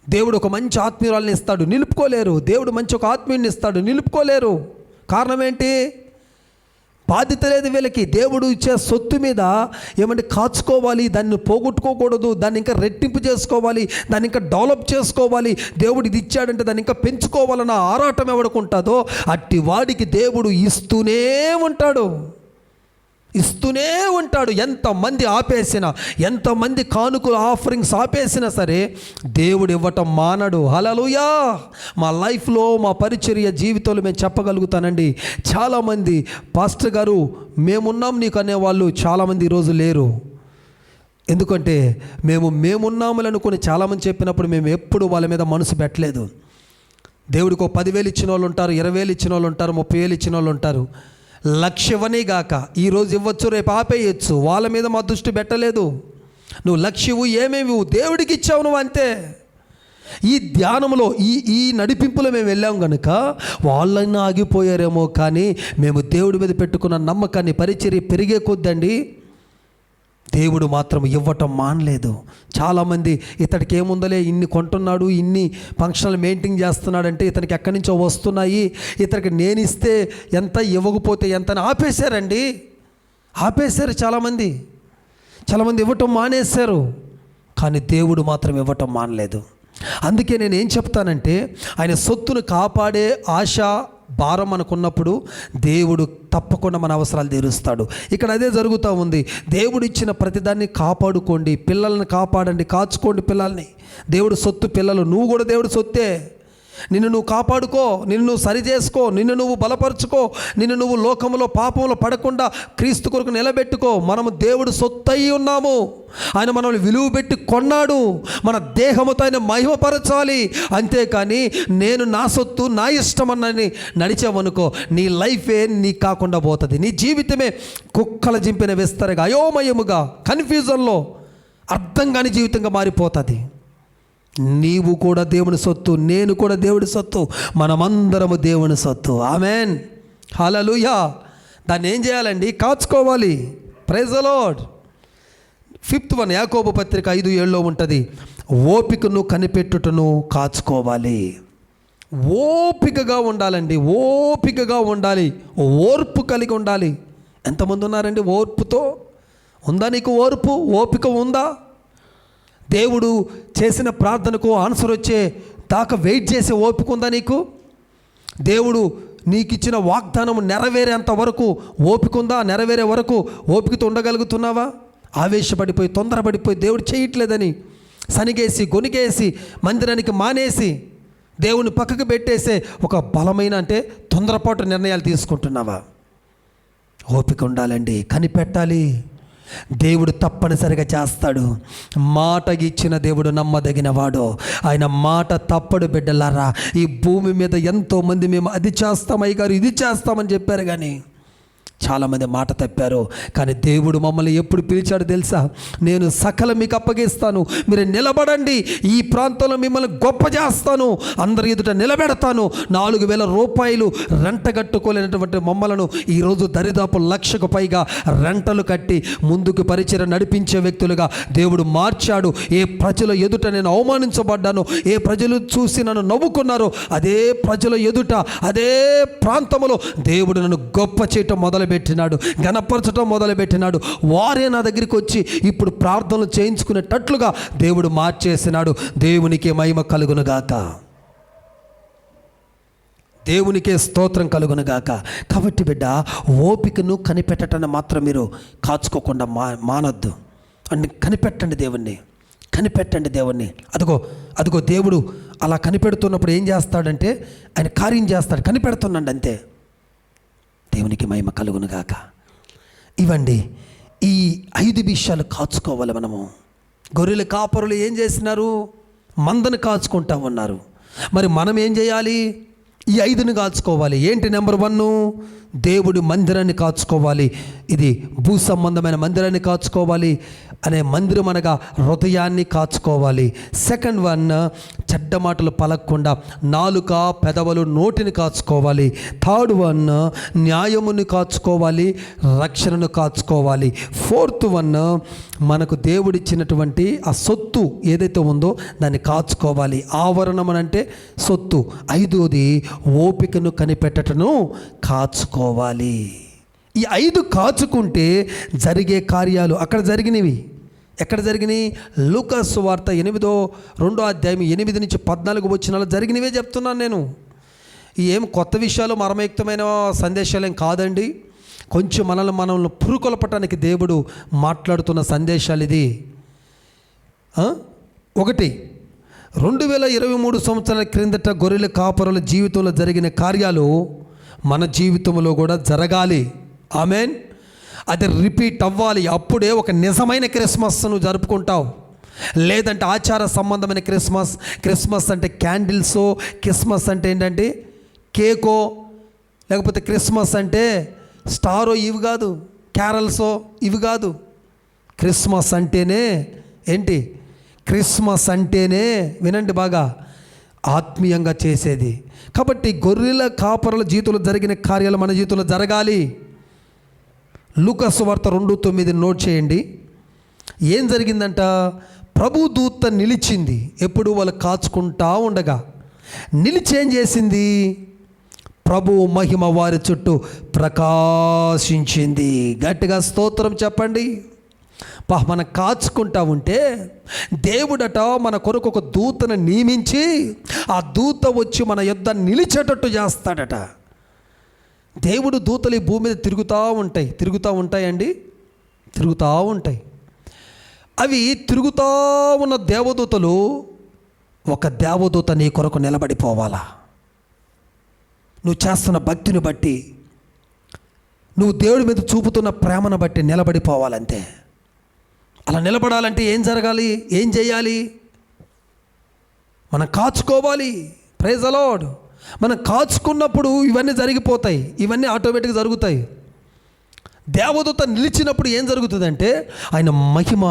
దేవుడు ఒక మంచి ఆత్మీయురాల్ని ఇస్తాడు, నిలుపుకోలేరు. దేవుడు మంచి ఒక ఆత్మీయుని ఇస్తాడు, నిలుపుకోలేరు. కారణం ఏంటి? బాధ్యత లేదు వీళ్ళకి. దేవుడు ఇచ్చే సొత్తు మీద ఏమంటే కాచుకోవాలి, దాన్ని పోగొట్టుకోకూడదు, దాన్ని ఇంకా రెట్టింపు చేసుకోవాలి, దాన్ని ఇంకా డెవలప్ చేసుకోవాలి. దేవుడు ఇది ఇచ్చాడంటే దాన్ని ఇంకా పెంచుకోవాలన్న ఆరాటం ఎవడుకుంటుందో అట్టి వాడికి దేవుడు ఇస్తూనే ఉంటాడు. ఎంతమంది ఆపేసినా, ఎంతమంది కానుకలు ఆఫరింగ్స్ ఆపేసినా సరే దేవుడు ఇవ్వటం మానడు. హల్లెలూయా. మా లైఫ్లో, మా పరిచర్య జీవితంలో మేము చెప్పగలుగుతానండి, చాలామంది పాస్టర్ గారు మేమున్నాం నీకు అనేవాళ్ళు చాలామంది ఈరోజు లేరు. ఎందుకంటే మేమున్నాములు అనుకుని చాలామంది చెప్పినప్పుడు మేము ఎప్పుడు వాళ్ళ మీద మనసు పెట్టలేదు. దేవుడికి 10,000 ఇచ్చిన వాళ్ళు ఉంటారు, 20,000 ఇచ్చిన వాళ్ళు ఉంటారు, 30,000 ఇచ్చిన వాళ్ళు ఉంటారు. 1,00,000 ఇవ్వనే గాక ఈరోజు ఇవ్వచ్చు, రేపు ఆపేయచ్చు. వాళ్ళ మీద మా దృష్టి పెట్టలేదు. నువ్వు 1,00,000 ఏమేమి దేవుడికి ఇచ్చావు నువ్వు అంతే. ఈ ధ్యానంలో ఈ నడిపింపులో మేము వెళ్ళాం కనుక వాళ్ళైనా ఆగిపోయారేమో, కానీ మేము దేవుడి మీద పెట్టుకున్న నమ్మకాన్ని పరిచర్య పెరిగే కొద్దండి దేవుడు మాత్రం ఇవ్వటం మానలేదు. చాలామంది ఇతడికి ఏముందలే, ఇన్ని కొంటున్నాడు, ఇన్ని ఫంక్షన్లు మెయింటైన్ చేస్తున్నాడంటే ఇతనికి ఎక్కడి నుంచో వస్తున్నాయి, ఇతనికి నేను ఇస్తే ఎంత, ఇవ్వకపోతే ఎంత అని ఆపేశారండి. ఆపేశారు చాలామంది ఇవ్వటం మానేశారు. కానీ దేవుడు మాత్రం ఇవ్వటం మానలేదు. అందుకే నేను ఏం చెప్తానంటే, ఆయన సొత్తును కాపాడే ఆశ భారం మనకున్నప్పుడు దేవుడు తప్పకుండా మన అవసరాలు తీరుస్తాడు. ఇక్కడ అదే జరుగుతూ ఉంది. దేవుడు ఇచ్చిన ప్రతిదాన్ని కాపాడుకోండి, పిల్లల్ని కాపాడండి, కాచుకోండి పిల్లల్ని. దేవుడు సొత్తు పిల్లలు, నువ్వు కూడా దేవుడు సొత్తే. నిన్ను నువ్వు కాపాడుకో, నిన్ను నువ్వు సరి చేసుకో, నిన్ను నువ్వు బలపరుచుకో, నిన్ను నువ్వు లోకంలో పాపంలో పడకుండా క్రీస్తు కొరకు నిలబెట్టుకో. మనము దేవుడు సొత్తు అయి ఉన్నాము. ఆయన మనల్ని విలువ పెట్టి కొన్నాడు. మన దేహముతో ఆయన మహిమపరచాలి. అంతేకాని నేను నా సొత్తు నా ఇష్టం అన్నని నడిచావనుకో, నీ లైఫే నీకు కాకుండా పోతుంది. నీ జీవితమే కుక్కల జింపిన విస్తరగా, అయోమయముగా, కన్ఫ్యూజన్లో అర్థం కాని జీవితంగా మారిపోతుంది. నీవు కూడా దేవుని సొత్తు, నేను కూడా దేవుడి సొత్తు, మనమందరము దేవుని సొత్తు. Amen, hallelujah. దాన్ని ఏం చేయాలండి? కాచుకోవాలి. Praise the lord. 5th one యాకోబు పత్రిక 5:7 ఉంటుంది, ఓపికను కనిపెట్టుటను కాచుకోవాలి. ఓపికగా ఉండాలండి, ఓపికగా ఉండాలి, ఓర్పు కలిగి ఉండాలి. ఎంతమంది ఉన్నారండి ఓర్పుతో? ఉందా నీకు ఓర్పు? ఓపిక ఉందా? దేవుడు చేసిన ప్రార్థనకు ఆన్సర్ వచ్చే దాకా వెయిట్ చేసే ఓపిక ఉందా నీకు? దేవుడు నీకు ఇచ్చిన వాగ్దానం నెరవేరేంత వరకు ఓపిక ఉందా? నెరవేరే వరకు ఓపికతో ఉండగలుగుతున్నావా? ఆవేశపడిపోయి, తొందరపడిపోయి, దేవుడు చేయట్లేదని సనిగేసి, గొనిగేసి, మందిరానికి మానేసి, దేవుని పక్కకు పెట్టేసే ఒక బలమైన అంటే తొందరపాటు నిర్ణయాలు తీసుకుంటున్నావా? ఓపిక ఉండాలండి, కనిపెట్టాలి. దేవుడు తప్పనిసరిగా చేస్తాడు. మాట ఇచ్చిన దేవుడు నమ్మదగిన వాడు. ఆయన మాట తప్పడు బిడ్డలారా. ఈ భూమి మీద ఎంతోమంది మేము అది చేస్తాం అయ్యగారు, ఇది చేస్తామని చెప్పారు, కానీ చాలామంది మాట తప్పారు. కానీ దేవుడు మమ్మల్ని ఎప్పుడు పిలిచాడు తెలుసా? నేను సకలం మీకు అప్పగిస్తాను, మీరు నిలబడండి, ఈ ప్రాంతంలో మిమ్మల్ని గొప్ప చేస్తాను, అందరి ఎదుట నిలబెడతాను. 4,000 రూపాయలు రెంట కట్టుకోలేనటువంటి మమ్మలను ఈరోజు దరిదాపు 1,00,000కు పైగా రెంటలు కట్టి ముందుకు పరిచయం నడిపించే వ్యక్తులుగా దేవుడు మార్చాడు. ఏ ప్రజల ఎదుట నేను అవమానించబడ్డాను, ఏ ప్రజలు చూసి నన్ను నవ్వుకున్నారో అదే ప్రజల ఎదుట, అదే ప్రాంతంలో దేవుడు నన్ను గొప్ప చేయటం మొదలుపెట్టినాడు, ఘనపరచటం మొదలుపెట్టినాడు. వారే నా దగ్గరికి వచ్చి ఇప్పుడు ప్రార్థనలు చేయించుకునేటట్లుగా దేవుడు మార్చేసినాడు. దేవునికి మహిమ కలుగునుగాక, దేవునికే స్తోత్రం కలుగునుగాక. కాబట్టి బిడ్డ, ఓపికను కనిపెట్టటాన్ని మాత్రం మీరు కాచుకోకుండా మానొద్దు. అంటే కనిపెట్టండి దేవుణ్ణి, కనిపెట్టండి దేవుణ్ణి. అదిగో దేవుడు అలా కనిపెడుతున్నప్పుడు ఏం చేస్తాడంటే ఆయన కార్యం చేస్తాడు. కనిపెడుతున్నాడు అంతే. దేవునికి మహిమ కలుగునుగాక. ఇవ్వండి, ఈ 5 విషయాలు కాచుకోవాలి మనము. గొర్రెల కాపరులు ఏం చేసినారు? మందను కాచుకుంటా ఉన్నారు. మరి మనం ఏం చేయాలి? ఈ 5ని కాచుకోవాలి. ఏంటి? నెంబర్ 1, దేవుడి మందిరాన్ని కాచుకోవాలి. ఇది భూ సంబంధమైన మందిరాన్ని కాచుకోవాలి. అనే మందిరం అనగా హృదయాన్ని కాచుకోవాలి. సెకండ్ 1, చెడ్డ మాటలు పలకకుండా నాలుక, పెదవులు, నోటిని కాచుకోవాలి. థర్డ్ 1, న్యాయముని కాచుకోవాలి, రక్షణను కాచుకోవాలి. ఫోర్త్ 1, మనకు దేవుడిచ్చినటువంటి ఆ సొత్తు ఏదైతే ఉందో దాన్ని కాచుకోవాలి. ఆవరణం అంటే సొత్తు. 5వది ఓపికను కనిపెట్టటను కాచుకోవాలి. ఈ 5 కాచుకుంటే జరిగే కార్యాలు అక్కడ జరిగినవి. ఎక్కడ జరిగినాయి? లూకాసు సువార్త 8వ అధ్యాయం 8 నుంచి 14 వచనాలు జరిగినవే చెప్తున్నాను నేను. ఏం కొత్త విషయాలు, మర్మయుక్తమైన సందేశాలు ఏం కాదండి. కొంచెం మనల్ని పురుకొల్పటానికి దేవుడు మాట్లాడుతున్న సందేశాలు ఇది. 1, 2023 సంవత్సరాల క్రిందట గొర్రెల కాపరుల జీవితంలో జరిగిన కార్యాలు మన జీవితంలో కూడా జరగాలి. ఆమెన్. అది రిపీట్ అవ్వాలి. అప్పుడే ఒక నిజమైన క్రిస్మస్ నువ్వు జరుపుకుంటావు. లేదంటే ఆచార సంబంధమైన క్రిస్మస్ అంటే క్యాండిల్సో, క్రిస్మస్ అంటే ఏంటంటే కేకో, లేకపోతే క్రిస్మస్ అంటే స్టారో, ఇవి కాదు. క్యారల్సో ఇవి కాదు. క్రిస్మస్ అంటేనే ఏంటి? క్రిస్మస్ అంటేనే వినండి బాగా, ఆత్మీయంగా చేసేది. కాబట్టి గొర్రెల కాపరుల జీవితంలో జరిగిన కార్యాలు మన జీవితంలో జరగాలి. లూకా సువార్త 2:9 నోట్ చేయండి. ఏం జరిగిందంట? ప్రభు దూత నిలిచింది. ఎప్పుడు వాళ్ళు కాచుకుంటా ఉండగా నిలిచి ఏం చేసింది? ప్రభు మహిమ వారి చుట్టూ ప్రకాశించింది. గట్టిగా స్తోత్రం చెప్పండి. మనం కాచుకుంటా ఉంటే దేవుడట మన కొరకు ఒక దూతను నియమించి ఆ దూత వచ్చి మన యొద్ద నిలిచేటట్టు చేస్తాడట. దేవుడు దూతలు ఈ భూమి మీద తిరుగుతూ ఉంటాయండి. అవి తిరుగుతూ ఉన్న దేవదూతలు, ఒక దేవదూత నీ కొరకు నిలబడిపోవాలా. నువ్వు చేస్తున్న భక్తిని బట్టి, నువ్వు దేవుడి మీద చూపుతున్న ప్రేమను బట్టి నిలబడిపోవాలంతే. అలా నిలబడాలంటే ఏం జరగాలి? ఏం చేయాలి? మనం కాచుకోవాలి. Praise the lord. మనం కాచుకున్నప్పుడు ఇవన్నీ జరిగిపోతాయి. ఇవన్నీ ఆటోమేటిక్గా జరుగుతాయి. దేవదూత నిలిచినప్పుడు ఏం జరుగుతుందంటే ఆయన మహిమ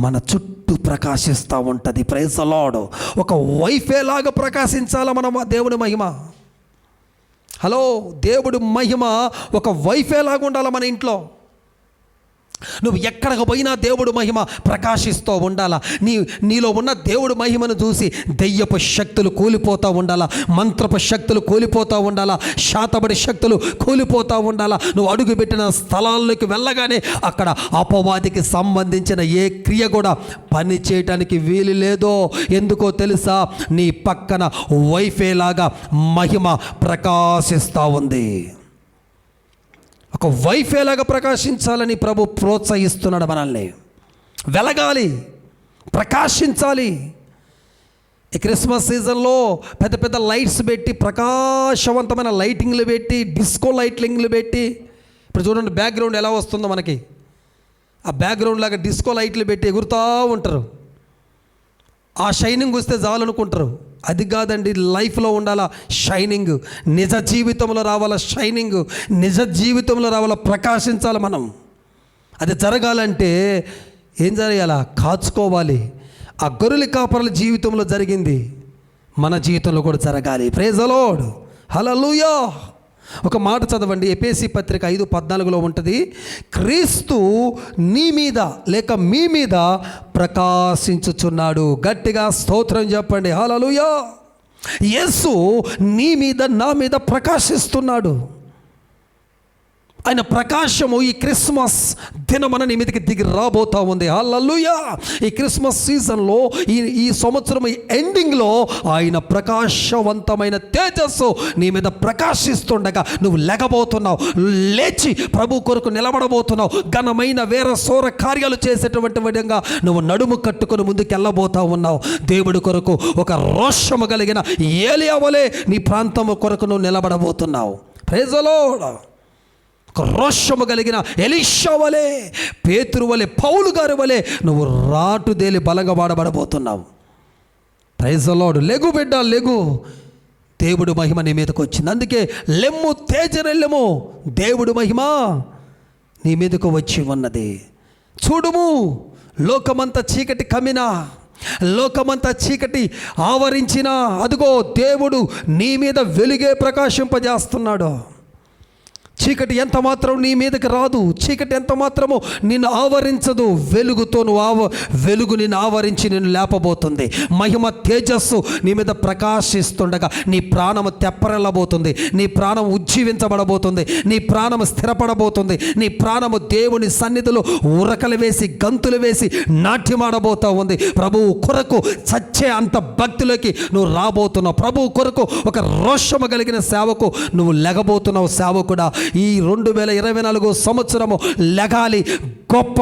మన చుట్టూ ప్రకాశిస్తూ ఉంటుంది. Praise the Lord. ఒక వైఫేలాగా ప్రకాశించాల మన దేవుని మహిమ. హలో, దేవుడి మహిమ ఒక వైఫేలాగా ఉండాలి మన ఇంట్లో. నువ్వు ఎక్కడికి పోయినా దేవుడు మహిమ ప్రకాశిస్తూ ఉండాలా. నీలో ఉన్న దేవుడు మహిమను చూసి దెయ్యపు శక్తులు కూలిపోతూ ఉండాలా, మంత్రపు శక్తులు కూలిపోతూ ఉండాలా, శాతబడి శక్తులు కూలిపోతూ ఉండాలా. నువ్వు అడుగుపెట్టిన స్థలాల్లోకి వెళ్ళగానే అక్కడ అపవాదికి సంబంధించిన ఏ క్రియ కూడా పని చేయటానికి వీలు లేదో. ఎందుకో తెలుసా? నీ పక్కన వైఫేలాగా మహిమ ప్రకాశిస్తూ ఉంది. ఒక వైఫేలాగా ప్రకాశించాలని ప్రభు ప్రోత్సహిస్తున్నాడు మనల్ని. వెలగాలి, ప్రకాశించాలి. ఈ క్రిస్మస్ సీజన్లో పెద్ద పెద్ద లైట్స్ పెట్టి, ప్రకాశవంతమైన లైటింగ్లు పెట్టి, డిస్కో లైటింగ్లు పెట్టి, ఇప్పుడు చూడండి బ్యాక్గ్రౌండ్ ఎలా వస్తుందో మనకి. ఆ బ్యాక్గ్రౌండ్ లాగా డిస్కో లైట్లు పెట్టి ఎగురుతూ ఉంటారు. ఆ షైనింగ్ వస్తే చాలనుకుంటారు. అది కాదండి, లైఫ్లో ఉండాలా షైనింగ్. నిజ జీవితంలో రావాలా షైనింగ్. నిజ జీవితంలో రావాలా, ప్రకాశించాలి మనం. అది జరగాలంటే ఏం జరగాల? కాచుకోవాలి. ఆ గొర్రెల కాపరుల జీవితంలో జరిగింది మన జీవితంలో కూడా జరగాలి. Praise the lord. హల్లెలూయా. ఒక మాట చదవండి. ఎఫెసీ పత్రిక 5:14 ఉంటుంది. క్రీస్తు నీ మీద లేక మీ మీద ప్రకాశించుచున్నాడు. గట్టిగా స్తోత్రం చెప్పండి. హల్లెలూయా. యేసు నీ మీద నా మీద ప్రకాశిస్తున్నాడు. ఆయన ప్రకాశము ఈ క్రిస్మస్ దినమన నీ మీదకి దిగి రాబోతూ ఉంది. హల్లెలూయా. ఈ క్రిస్మస్ సీజన్లో, ఈ సంవత్సరం ఎండింగ్లో ఆయన ప్రకాశవంతమైన తేజస్సు నీ మీద ప్రకాశిస్తుండగా నువ్వు లెగబోతున్నావు. లేచి ప్రభు కొరకు నిలబడబోతున్నావు. ఘనమైన వేర సోర కార్యాలు చేసేటువంటి విధంగా నువ్వు నడుము కట్టుకొని ముందుకు వెళ్ళబోతూ ఉన్నావు. దేవుడి కొరకు ఒక రోషము కలిగిన ఏలియా వలె నీ ప్రాంతము కొరకు నువ్వు నిలబడబోతున్నావు. Praise the Lord. ఒక రోషము కలిగిన ఎలీషా వలె, పేతురు వలె, పౌలు గారి వలె నువ్వు రాటుదేలి బలంగా వాడబడబోతున్నావు. Praise the lord. లెగు బిడ్డ, లెగు. దేవుడు మహిమ నీ మీదకి వచ్చింది. అందుకే లెమ్ము, తేజరెల్లెము, దేవుడు మహిమ నీ మీదకు వచ్చి ఉన్నది. చూడుము, లోకమంతా చీకటి కమ్మినా, లోకమంతా చీకటి ఆవరించిన, అదిగో దేవుడు నీ మీద వెలుగే ప్రకాశింపజేస్తున్నాడు. చీకటి ఎంత మాత్రం నీ మీదకి రాదు. చీకటి ఎంత మాత్రము నిన్ను ఆవరించదు. వెలుగుతో వెలుగు నిన్ను ఆవరించి నిన్ను లేపబోతుంది. మహిమ తేజస్సు నీ మీద ప్రకాశిస్తుండగా నీ ప్రాణము తెప్పరెళ్ళబోతుంది. నీ ప్రాణం ఉజ్జీవించబడబోతుంది. నీ ప్రాణము స్థిరపడబోతుంది. నీ ప్రాణము దేవుని సన్నిధిలో ఉరకలు వేసి, గంతులు వేసి నాట్యమాడబోతూ ఉంది. ప్రభువు కొరకు చచ్చే అంత భక్తిలోకి నువ్వు రాబోతున్నావు. ప్రభువు కొరకు ఒక రోషము కలిగిన సేవకు నువ్వు లెగబోతున్నావు. సేవకుడా, ఈ 2024 సంవత్సరము లెగాలి, గొప్ప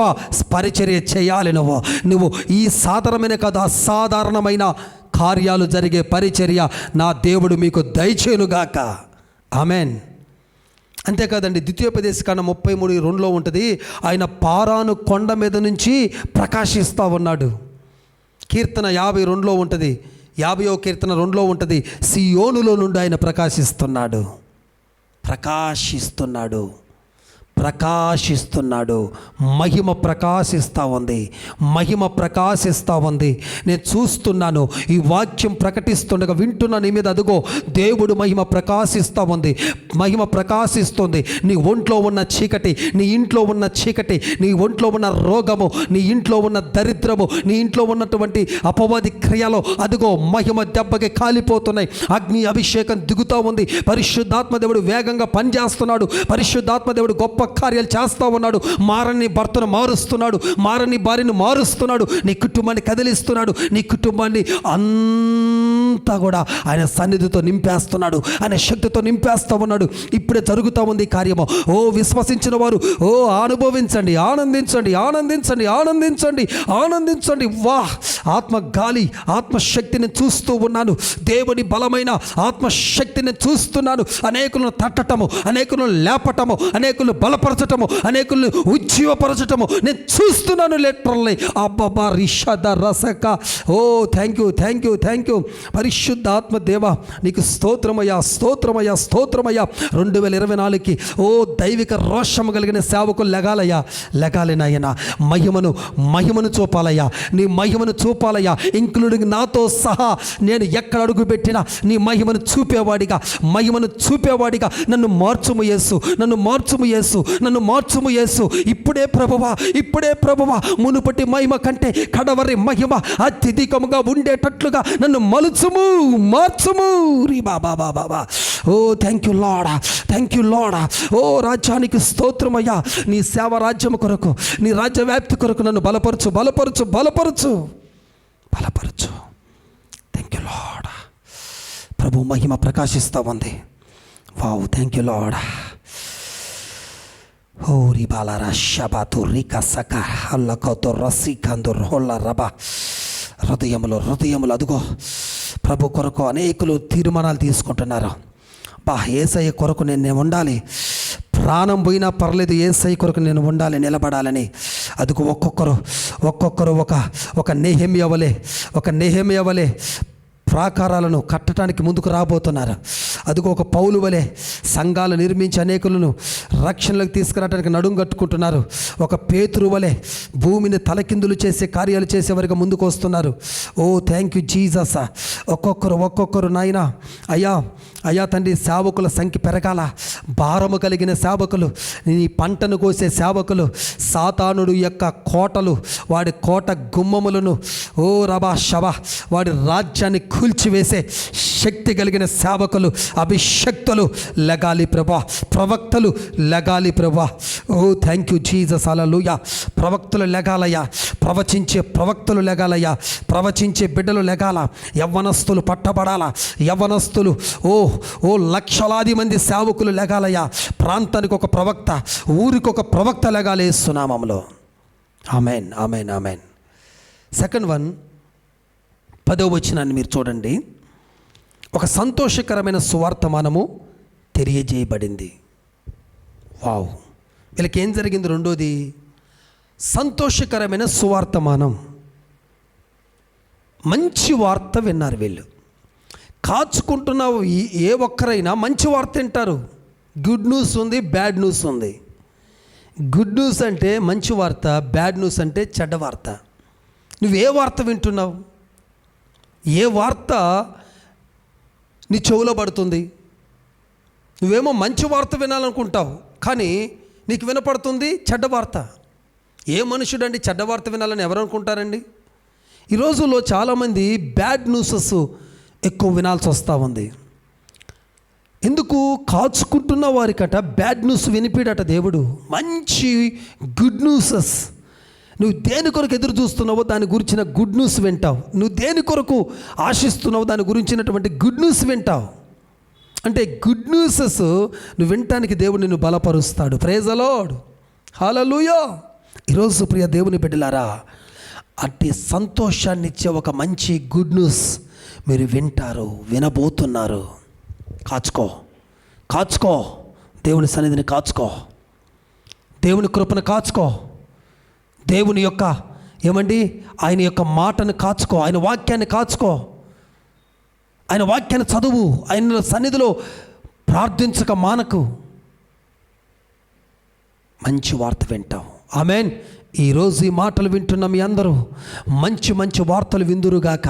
పరిచర్య చేయాలి. నువ్వు ఈ సాధారణమైన కాదు, అసాధారణమైన కార్యాలు జరిగే పరిచర్య నా దేవుడు మీకు దయచేయునుగాక. ఆమెన్. అంతేకాదండి, ద్వితీయోపదేశకాండం 33:2 ఉంటుంది, ఆయన పారాను కొండ మీద నుంచి ప్రకాశిస్తూ ఉన్నాడు. కీర్తన 52 ఉంటుంది, 50వ కీర్తన 2 ఉంటుంది, సియోనులో నుండి ఆయన ప్రకాశిస్తున్నాడు. మహిమ ప్రకాశిస్తూ ఉంది. నేను చూస్తున్నాను, ఈ వాక్యం ప్రకటిస్తుండగా వింటున్న నీ మీద అదుగో దేవుడు మహిమ ప్రకాశిస్తుంది. నీ ఒంట్లో ఉన్న చీకటి, నీ ఇంట్లో ఉన్న చీకటి, నీ ఒంట్లో ఉన్న రోగము, నీ ఇంట్లో ఉన్న దరిద్రము, నీ ఇంట్లో ఉన్నటువంటి అపవాది క్రియలో అదుగో మహిమ దెబ్బకి కాలిపోతున్నాయి. అగ్ని అభిషేకం దిగుతూ ఉంది. పరిశుద్ధాత్మ దేవుడు వేగంగా పనిచేస్తున్నాడు. పరిశుద్ధాత్మ దేవుడు గొప్ప కార్యాలు చేస్తూ ఉన్నాడు. మారని భర్తను మారుస్తున్నాడు, మారని భార్యను మారుస్తున్నాడు, నీ కుటుంబాన్ని కదిలిస్తున్నాడు. నీ కుటుంబాన్ని అంతా కూడా ఆయన సన్నిధితో నింపేస్తున్నాడు, ఆయన శక్తితో నింపేస్తూ ఉన్నాడు. ఇప్పుడే జరుగుతూ ఉంది ఈ కార్యము. ఓ విశ్వసించిన వారు అనుభవించండి, ఆనందించండి. వాహ్, ఆత్మగాలి, ఆత్మశక్తిని చూస్తూ ఉన్నాను. దేవుని బలమైన ఆత్మశక్తిని చూస్తున్నాను. అనేకులను తట్టటము, అనేకులను లేపటము, అనేకులను బలపరచటము, అనేకులను ఉజ్జీవపరచటము నేను చూస్తున్నాను. లిటరల్లీ అబ్బబ్బా రిషద రసక. ఓ థ్యాంక్ యూ పరిశుద్ధ ఆత్మ దేవ, నీకు స్తోత్రమయ్యా. 2024కి దైవిక రోషము కలిగిన సేవకులు లెగాలి నాయన. మహిమను చూపాలయ్యా, నీ మహిమను చూపాలయ్యా. ఇంక్లూడింగ్ నాతో సహా నేను ఎక్కడ అడుగు పెట్టినా నీ మహిమను చూపేవాడిగా నన్ను మార్చుము యేసు. ఇప్పుడే ప్రభువా మునుపటి మహిమ కంటే కడవరి మహిమ అత్యధికముగా ఉండేటట్లుగా నన్ను మార్చుము రీ బాబా. ఓ థ్యాంక్ యూ లార్డ్. ఓ రాజ్యానికి స్తోత్రమయ్యా. నీ సేవ రాజ్యం కొరకు, నీ రాజ్య వ్యాప్తి కొరకు నన్ను బలపరచు. Thank you lord. ప్రభు మహిమ ప్రకాశిస్తూ ఉంది. Wow, thank you lord. హోరి బాలారా షబాతు రికా సక అల్లకతో రసి కందుర్ హోల్ల రబా. హృదయములో అదుగో ప్రభు కొరకు అనేకులు తీర్మానాలు తీసుకుంటున్నారు. యేసయ్య కొరకు నేను ఉండాలి, ప్రాణం పోయినా పర్లేదు, యేసయ్య కొరకు నేను ఉండాలి, నిలబడాలని. అదుగో ఒక్కొక్కరు ఒక నెహెమ్యా వలె ప్రాకారాలను కట్టడానికి ముందుకు రాబోతున్నారు. అదిగో ఒక పౌలు వలె సంఘాలు నిర్మించి అనేకులను రక్షణలకు తీసుకురావడానికి నడుం కట్టుకుంటున్నారు. ఒక పేతురు వలె భూమిని తలకిందులు చేసే కార్యాలు చేసేవారిగా ముందుకు వస్తున్నారు. ఓ థ్యాంక్ యూ జీసస్. ఒక్కొక్కరు నాయన అయ్యా తండ్రి, సేవకుల సంఖ్య పెరగాల. భారము కలిగిన సేవకులు, నీ పంటను కోసే సేవకులు, సాతానుడు యొక్క కోటలు, వాడి కోట గుమ్మములను రబా షబా వాడి రాజ్యాన్ని కూల్చివేసే శక్తి కలిగిన సేవకులు, అభిషక్తులు లెగాలి ప్రభా, ప్రవక్తలు లెగాలి ప్రభా. ఓ థ్యాంక్ యూ జీసస్. హల్లెలూయా. ప్రవక్తలు లెగాలయ్యా, ప్రవచించే ప్రవక్తలు లెగాలయ్యా, ప్రవచించే బిడ్డలు లెగాల. యవ్వనస్తులు పట్టబడాలా, యవ్వనస్తులు ఓ లక్షలాది మంది సేవకులు లెగాలయ్యా. ప్రాంతానికి ఒక ప్రవక్త, ఊరికి ఒక ప్రవక్త లెగాలి యేసు నామములో. ఆమెన్. సెకండ్ వన్, 10వ వచనాన్ని మీరు చూడండి. ఒక సంతోషకరమైన సువార్తమానము తెలియజేయబడింది. వావ్, వీళ్ళకి ఏం జరిగింది? రెండోది సంతోషకరమైన సువార్తమానం, మంచి వార్త విన్నారు వీళ్ళు. కాచుకుంటున్న ఏ ఒక్కరైనా మంచి వార్త వింటారు. గుడ్ న్యూస్ ఉంది, బ్యాడ్ న్యూస్ ఉంది. గుడ్ న్యూస్ అంటే మంచి వార్త, బ్యాడ్ న్యూస్ అంటే చెడ్డ వార్త. నువ్వే వార్త వింటున్నావు? ఏ వార్త నీ చెవులో పడుతుంది? నువ్వేమో మంచి వార్త వినాలనుకుంటావు, కానీ నీకు వినపడుతుంది చెడ్డ వార్త. ఏ మనుషుడండి చెడ్డ వార్త వినాలని ఎవరు అనుకుంటారండి? ఈ రోజుల్లో చాలామంది బ్యాడ్ న్యూసెస్ ఎక్కువ వినాల్సి వస్తూ ఉంది. ఎందుకు? కాచుకుంటున్న వారికట బ్యాడ్ న్యూస్ వినిపిడట దేవుడు. మంచి గుడ్ న్యూసెస్, నువ్వు దేని కొరకు ఎదురు చూస్తున్నావో దాని గురించిన గుడ్ న్యూస్ వింటావు. నువ్వు దేని కొరకు ఆశిస్తున్నావో దాని గురించినటువంటి గుడ్ న్యూస్ వింటావు. అంటే గుడ్ న్యూసెస్ నువ్వు వినటానికి దేవుడు నిన్ను బలపరుస్తాడు. ప్రైజ్ ది లార్డ్, హల్లెలూయా. ఈరోజు ప్రియ దేవుని బిడ్డలారా, అట్టి సంతోషాన్ని ఇచ్చే ఒక మంచి గుడ్ న్యూస్ మీరు వింటారు, వినబోతున్నారు. కాచుకో, దేవుని సన్నిధిని కాచుకో, దేవుని కృపను కాచుకో, దేవుని యొక్క ఆయన యొక్క మాటను కాచుకో, ఆయన వాక్యాన్ని కాచుకో, ఆయన వాక్యాన్ని చదువు, ఆయన సన్నిధిలో ప్రార్థించక మానకు, మంచి వార్త వింటాం. ఆమేన్. ఈరోజు ఈ మాటలు వింటున్న మీ అందరూ మంచి మంచి వార్తలు విందురుగాక.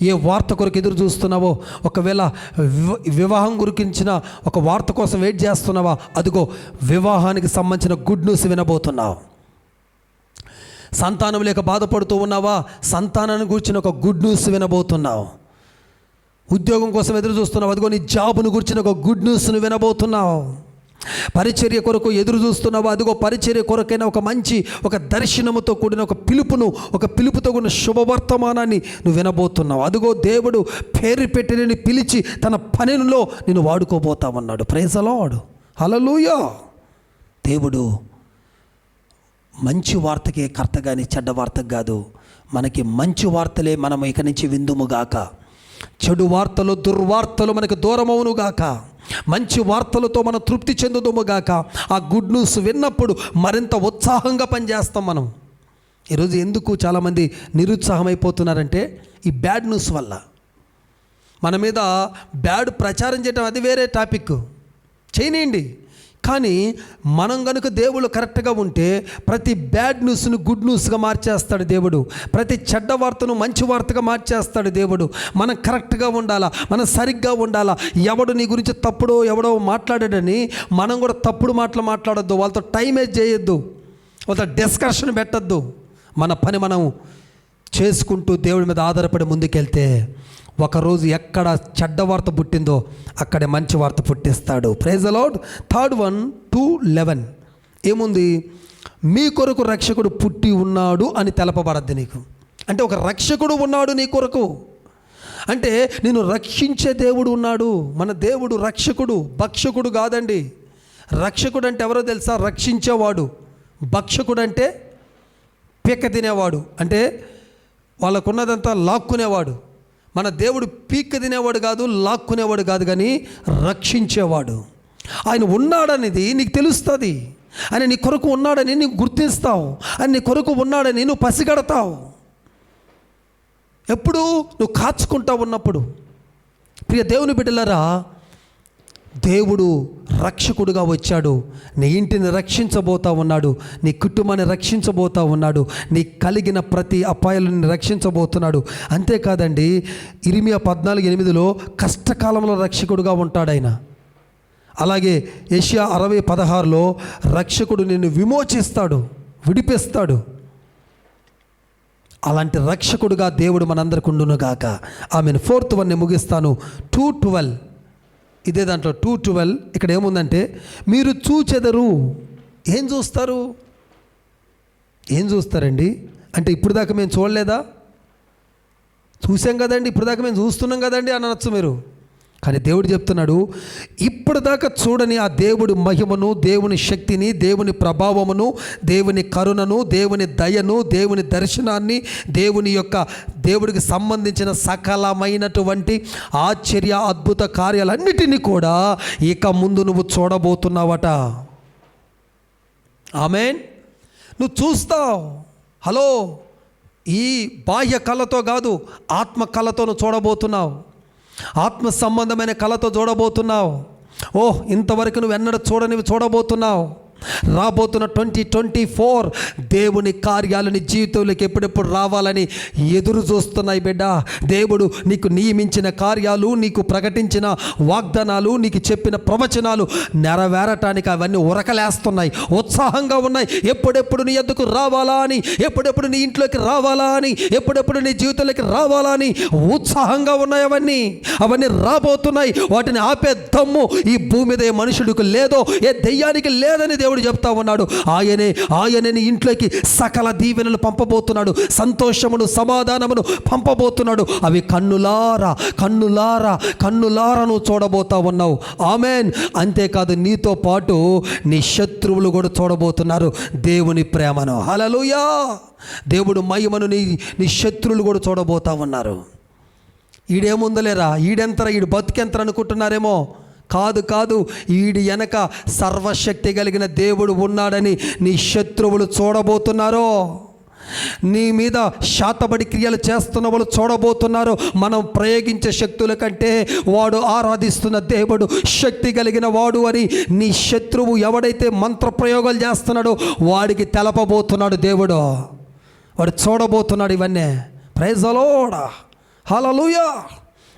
ఏ వార్త కొరకు ఎదురు చూస్తున్నావో, ఒకవేళ వివాహం గురించిన ఒక వార్త కోసం వెయిట్ చేస్తున్నావా, అదిగో వివాహానికి సంబంధించిన గుడ్ న్యూస్ వినబోతున్నావు. సంతానం లేక బాధపడుతూ ఉన్నావా, సంతానాన్ని గురించిన ఒక గుడ్ న్యూస్ వినబోతున్నావు. ఉద్యోగం కోసం ఎదురు చూస్తున్నావు, అదిగో నీ జాబును గురించిన ఒక గుడ్ న్యూస్ను వినబోతున్నావు. పరిచర్య కొరకు ఎదురు చూస్తున్నావు, అదిగో పరిచర్య కొరకైనా ఒక దర్శనముతో కూడిన ఒక పిలుపుతో కూడిన శుభవర్తమానాన్ని నువ్వు వినబోతున్నావు. అదిగో దేవుడు పేరు పెట్టి పిలిచి తన పనిలో నేను వాడుకోబోతామన్నాడు. Praise the lord. హల్లెలూయా. దేవుడు మంచి వార్తకే కర్త కానీ చెడ్డ వార్తకు కాదు. మనకి మంచి వార్తలే మనం ఇక నుంచి విందుముగాక. చెడు వార్తలు, దుర్వార్తలు మనకు దూరమవునుగాక. మంచి వార్తలతో మనం తృప్తి చెందుదుముగాక. ఆ గుడ్ న్యూస్ విన్నప్పుడు మరింత ఉత్సాహంగా పనిచేస్తాం మనం. ఈరోజు ఎందుకు చాలామంది నిరుత్సాహమైపోతున్నారంటే ఈ బ్యాడ్ న్యూస్ వల్ల. మన మీద బ్యాడ్ ప్రచారం చేయడం అది వేరే టాపిక్, చేయనియండి. కానీ మనం కనుక దేవుడు కరెక్ట్గా ఉంటే ప్రతి బ్యాడ్ న్యూస్ను గుడ్ న్యూస్గా మార్చేస్తాడు దేవుడు. ప్రతి చెడ్డ వార్తను మంచి వార్తగా మార్చేస్తాడు దేవుడు. మనం కరెక్ట్గా ఉండాలా, మనం సరిగ్గా ఉండాలా. ఎవడు నీ గురించి ఎవడో మాట్లాడాడని మనం కూడా తప్పుడు మాటలు మాట్లాడొద్దు, వాళ్ళతో టైం వేస్ట్ చేయొద్దు, వాళ్ళతో డిస్కషన్ పెట్టద్దు. మన పని మనం చేసుకుంటూ దేవుడి మీద ఆధారపడి ముందుకెళ్తే ఒకరోజు ఎక్కడ చెడ్డ వార్త పుట్టిందో అక్కడే మంచి వార్త పుట్టిస్తాడు. Praise the lord. Third one 2:11 ఏముంది? మీ కొరకు రక్షకుడు పుట్టి ఉన్నాడు అని తెలపబడద్ది నీకు. అంటే ఒక రక్షకుడు ఉన్నాడు నీ కొరకు. అంటే నేను రక్షించే దేవుడు ఉన్నాడు. మన దేవుడు రక్షకుడు, భక్షకుడు కాదండి. రక్షకుడు అంటే ఎవరో తెలుసా? రక్షించేవాడు. భక్షకుడు అంటే పీక తినేవాడు, అంటే వాళ్ళకున్నదంతా లాక్కునేవాడు. మన దేవుడు పీక తినేవాడు కాదు, లాక్కునేవాడు కాదు, కానీ రక్షించేవాడు. ఆయన ఉన్నాడనేది నీకు తెలుస్తుంది. ఆయన నీ కొరకు ఉన్నాడని నీకు గుర్తిస్తావు. ఆయన నీ కొరకు ఉన్నాడని నువ్వు పసిగడతావు. ఎప్పుడు నువ్వు కాచుకుంటావు ఉన్నప్పుడు. ప్రియ దేవుని బిడ్డలారా, దేవుడు రక్షకుడుగా వచ్చాడు. నీ ఇంటిని రక్షించబోతా ఉన్నాడు, నీ కుటుంబాన్ని రక్షించబోతా ఉన్నాడు, నీ కలిగిన ప్రతి అపాయాలను రక్షించబోతున్నాడు. అంతేకాదండి, ఇర్మియా 14:8 కష్టకాలంలో రక్షకుడుగా ఉంటాడు ఆయన. అలాగే యెషయా 60:16 రక్షకుడు నిన్ను విమోచిస్తాడు, విడిపిస్తాడు. అలాంటి రక్షకుడుగా దేవుడు మనందరికి ఉండునుగాక. ఆమెను 4th వన్ ముగిస్తాను. 2:12 ఇదే దాంట్లో 2:12 ఇక్కడ ఏముందంటే, మీరు చూచెదరు. ఏం చూస్తారు? ఏం చూస్తారండి అంటే, ఇప్పుడు దాకా మేము చూడలేదా? చూసాం కదండి, ఇప్పుడు దాకా మేము చూస్తున్నాం కదండి అని అనొచ్చు మీరు. కానీ దేవుడు చెప్తున్నాడు, ఇప్పటిదాకా చూడని ఆ దేవుడి మహిమను, దేవుని శక్తిని, దేవుని ప్రభావమును, దేవుని కరుణను, దేవుని దయను, దేవుని దర్శనాన్ని, దేవుడికి సంబంధించిన సకలమైనటువంటి ఆశ్చర్య అద్భుత కార్యాలన్నిటినీ కూడా ఇక ముందు నువ్వు చూడబోతున్నావట. ఆమేన్. నువ్వు చూస్తావు. హలో, ఈ బాహ్య కళతో కాదు, ఆత్మ కళతో నువ్వు చూడబోతున్నావు. ఆత్మ సంబంధమైన కళతో చూడబోతున్నావు. ఇంతవరకు నువ్వు ఎన్నడూ చూడనివి చూడబోతున్నావు. రాబోతున్న 2024 దేవుని కార్యాలు నీ జీవితంలోకి ఎప్పుడెప్పుడు రావాలని ఎదురు చూస్తున్నాయి బిడ్డ. దేవుడు నీకు నియమించిన కార్యాలు, నీకు ప్రకటించిన వాగ్దానాలు, నీకు చెప్పిన ప్రవచనాలు నెరవేరటానికి అవన్నీ ఉరకలేస్తున్నాయి, ఉత్సాహంగా ఉన్నాయి. ఎప్పుడెప్పుడు నీ ఎద్దుకు రావాలా అని, ఎప్పుడెప్పుడు నీ ఇంట్లోకి రావాలా అని, ఎప్పుడెప్పుడు నీ జీవితంలోకి రావాలా అని ఉత్సాహంగా ఉన్నాయి. అవన్నీ రాబోతున్నాయి. వాటిని ఆపే దమ్ము ఈ భూమి మీద ఏ మనుషుడికి లేదో, ఏ దెయ్యానికి లేదని దేవుడు చెప్తా ఉన్నాడు. ఆయనే నీ ఇంట్లోకి సకల దీవెనలు పంపబోతున్నాడు, సంతోషమును, సమాధానమును పంపబోతున్నాడు. అవి కన్నులారా నువ్వు చూడబోతా ఉన్నావు. ఆమేన్. అంతేకాదు, నీతో పాటు నీ శత్రువులు కూడా చూడబోతున్నారు దేవుని ప్రేమను. హల్లెలూయా. దేవుడు మహిమను నీ శత్రువులు కూడా చూడబోతా ఉన్నారు. ఈడేముందలేరా, ఈడెంతరా, ఈడు బతుకెంతరా అనుకుంటున్నారేమో. కాదు కాదు, వీడి వెనక సర్వశక్తి కలిగిన దేవుడు ఉన్నాడని నీ శత్రువులు చూడబోతున్నారు. నీ మీద శాతబడి క్రియలు చేస్తున్న వాళ్ళు చూడబోతున్నారు. మనం ప్రయోగించే శక్తుల కంటే వాడు ఆరాధిస్తున్న దేవుడు శక్తి కలిగిన వాడు అని నీ శత్రువు ఎవడైతే మంత్ర ప్రయోగాలు చేస్తున్నాడో వాడికి తెలపబోతున్నాడు దేవుడు. వాడు చూడబోతున్నాడు ఇవన్నీ. ప్రైజ్ ది లార్డ్, హల్లెలూయా.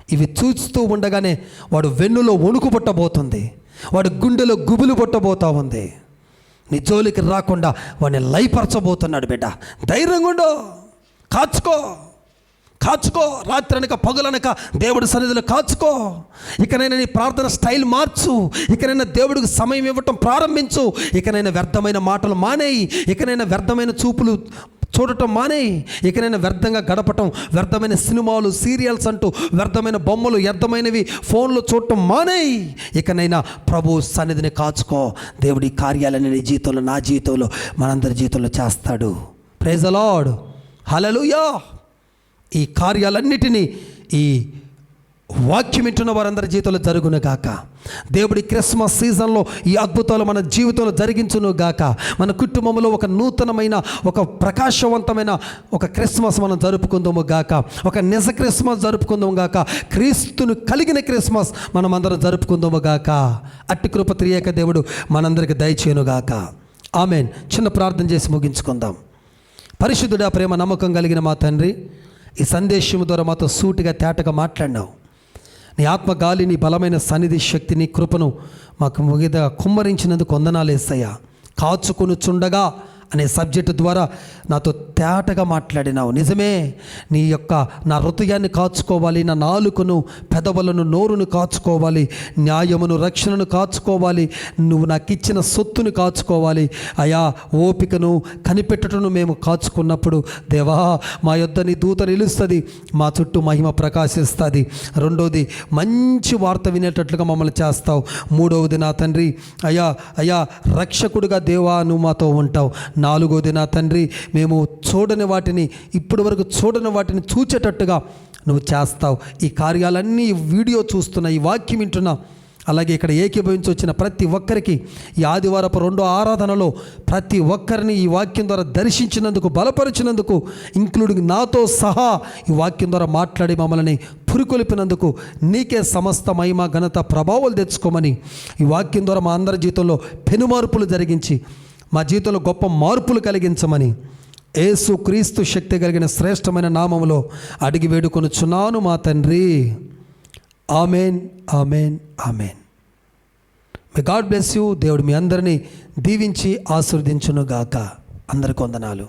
ఇవి చూస్తూ ఉండగానే వాడు వెన్నులో వణుకు పుట్టబోతుంది, వాడు గుండెలో గుబులు పుట్టబోతా ఉంది. నీ జోలికి రాకుండా వాడిని లయపరచబోతున్నాడు. బిడ్డ ధైర్యంగా ఉండు, కాచుకో. రాత్రనక పగులనక దేవుడి సన్నిధిలో కాచుకో. ఇకనైనా నీ ప్రార్థన స్టైల్ మార్చు. ఇకనైనా దేవుడికి సమయం ఇవ్వటం ప్రారంభించు. ఇకనైనా వ్యర్థమైన మాటలు మానేయి. ఇకనైనా వ్యర్థమైన చూపులు చూడటం మానేయి. ఇకనైనా వ్యర్థంగా గడపటం, వ్యర్థమైన సినిమాలు, సీరియల్స్ అంటూ వ్యర్థమైన బొమ్మలు, వ్యర్థమైనవి ఫోన్లో చూడటం మానేయి. ఇకనైనా ప్రభు సన్నిధిని కాచుకో. దేవుడి కార్యాలన్నీ నీ జీవితంలో, నా జీవితంలో, మనందరి జీవితంలో చేస్తాడు. ప్రైజ్ ది లార్డ్, హల్లెలూయా. ఈ కార్యాలన్నిటినీ ఈ వాక్యం వింటున్న వారందరి జీవితంలో జరుగును గాక. దేవుడి క్రిస్మస్ సీజన్లో ఈ అద్భుతాలు మన జీవితంలో జరిగించును గాక. మన కుటుంబంలో ఒక నూతనమైన, ఒక ప్రకాశవంతమైన ఒక క్రిస్మస్ మనం జరుపుకుందాము గాక. ఒక నిజ క్రిస్మస్ జరుపుకుందాము గాక. క్రీస్తును కలిగిన క్రిస్మస్ మనం అందరం జరుపుకుందాము గాక. అట్టి కృప త్రియేక దేవుడు మనందరికి దయచేయును గాక. ఆమేన్. చిన్న ప్రార్థన చేసి ముగించుకుందాం. పరిశుద్ధుడా, ప్రేమ నమ్మకం కలిగిన మా తండ్రి, ఈ సందేశం ద్వారా మాతో సూటిగా తేటగా మాట్లాడినావు. నీ ఆత్మ గాలి, నీ బలమైన సన్నిధి, శక్తిని, కృపను మాకు మీద కుమ్మరించినందుకు వందనాలు యేసయ్యా. కాచుకొనుచుండగా అనే సబ్జెక్టు ద్వారా నాతో తేటగా మాట్లాడినావు. నిజమే, నీ యొక్క నా హృదయాన్ని కాచుకోవాలి, నా నాలుకను, పెదవులను, నోరును కాచుకోవాలి, న్యాయమును, రక్షణను కాచుకోవాలి, నువ్వు నాకు ఇచ్చిన సొత్తును కాచుకోవాలి. అయా, ఓపికను, కనిపెట్టటను మేము కాచుకున్నప్పుడు దేవా, మా యొద్ద నీ దూత నిలుస్తుంది, మా చుట్టూ మహిమ ప్రకాశిస్తుంది. రెండోది, మంచి వార్త వినేటట్లుగా మమ్మల్ని చేస్తావు. మూడవది నా తండ్రి, అయా రక్షకుడుగా దేవా నువ్వు మాతో ఉంటావు. నాలుగోది నా తండ్రి, మేము చూడని వాటిని, ఇప్పటి వరకు చూడని వాటిని చూచేటట్టుగా నువ్వు చేస్తావు. ఈ కార్యాలన్నీ వీడియో చూస్తున్నా, ఈ వాక్యం వింటున్నా, అలాగే ఇక్కడ ఏకీభవించి వచ్చిన ప్రతి ఒక్కరికి ఈ ఆదివారపు రెండో ఆరాధనలో ప్రతి ఒక్కరిని ఈ వాక్యం ద్వారా దర్శించినందుకు, బలపరిచినందుకు, ఇంక్లూడింగ్ నాతో సహా ఈ వాక్యం ద్వారా మాట్లాడి మమ్మల్ని పురికొల్పినందుకు నీకే సమస్త మహిమ, ఘనత, ప్రభావాలు తెచ్చుకోమని, ఈ వాక్యం ద్వారా మా అందరి జీవితంలో పెనుమార్పులు జరిగించి మా జీవితంలో గొప్ప మార్పులు కలిగించమని యేసు క్రీస్తు శక్తి కలిగిన శ్రేష్టమైన నామములో అడిగి వేడుకొనుచున్నాను మా తండ్రి. Amen, amen, amen. May God bless you. దేవుడు మీ అందరినీ దీవించి ఆశీర్వదించును గాక. అందరికీ వందనాలు.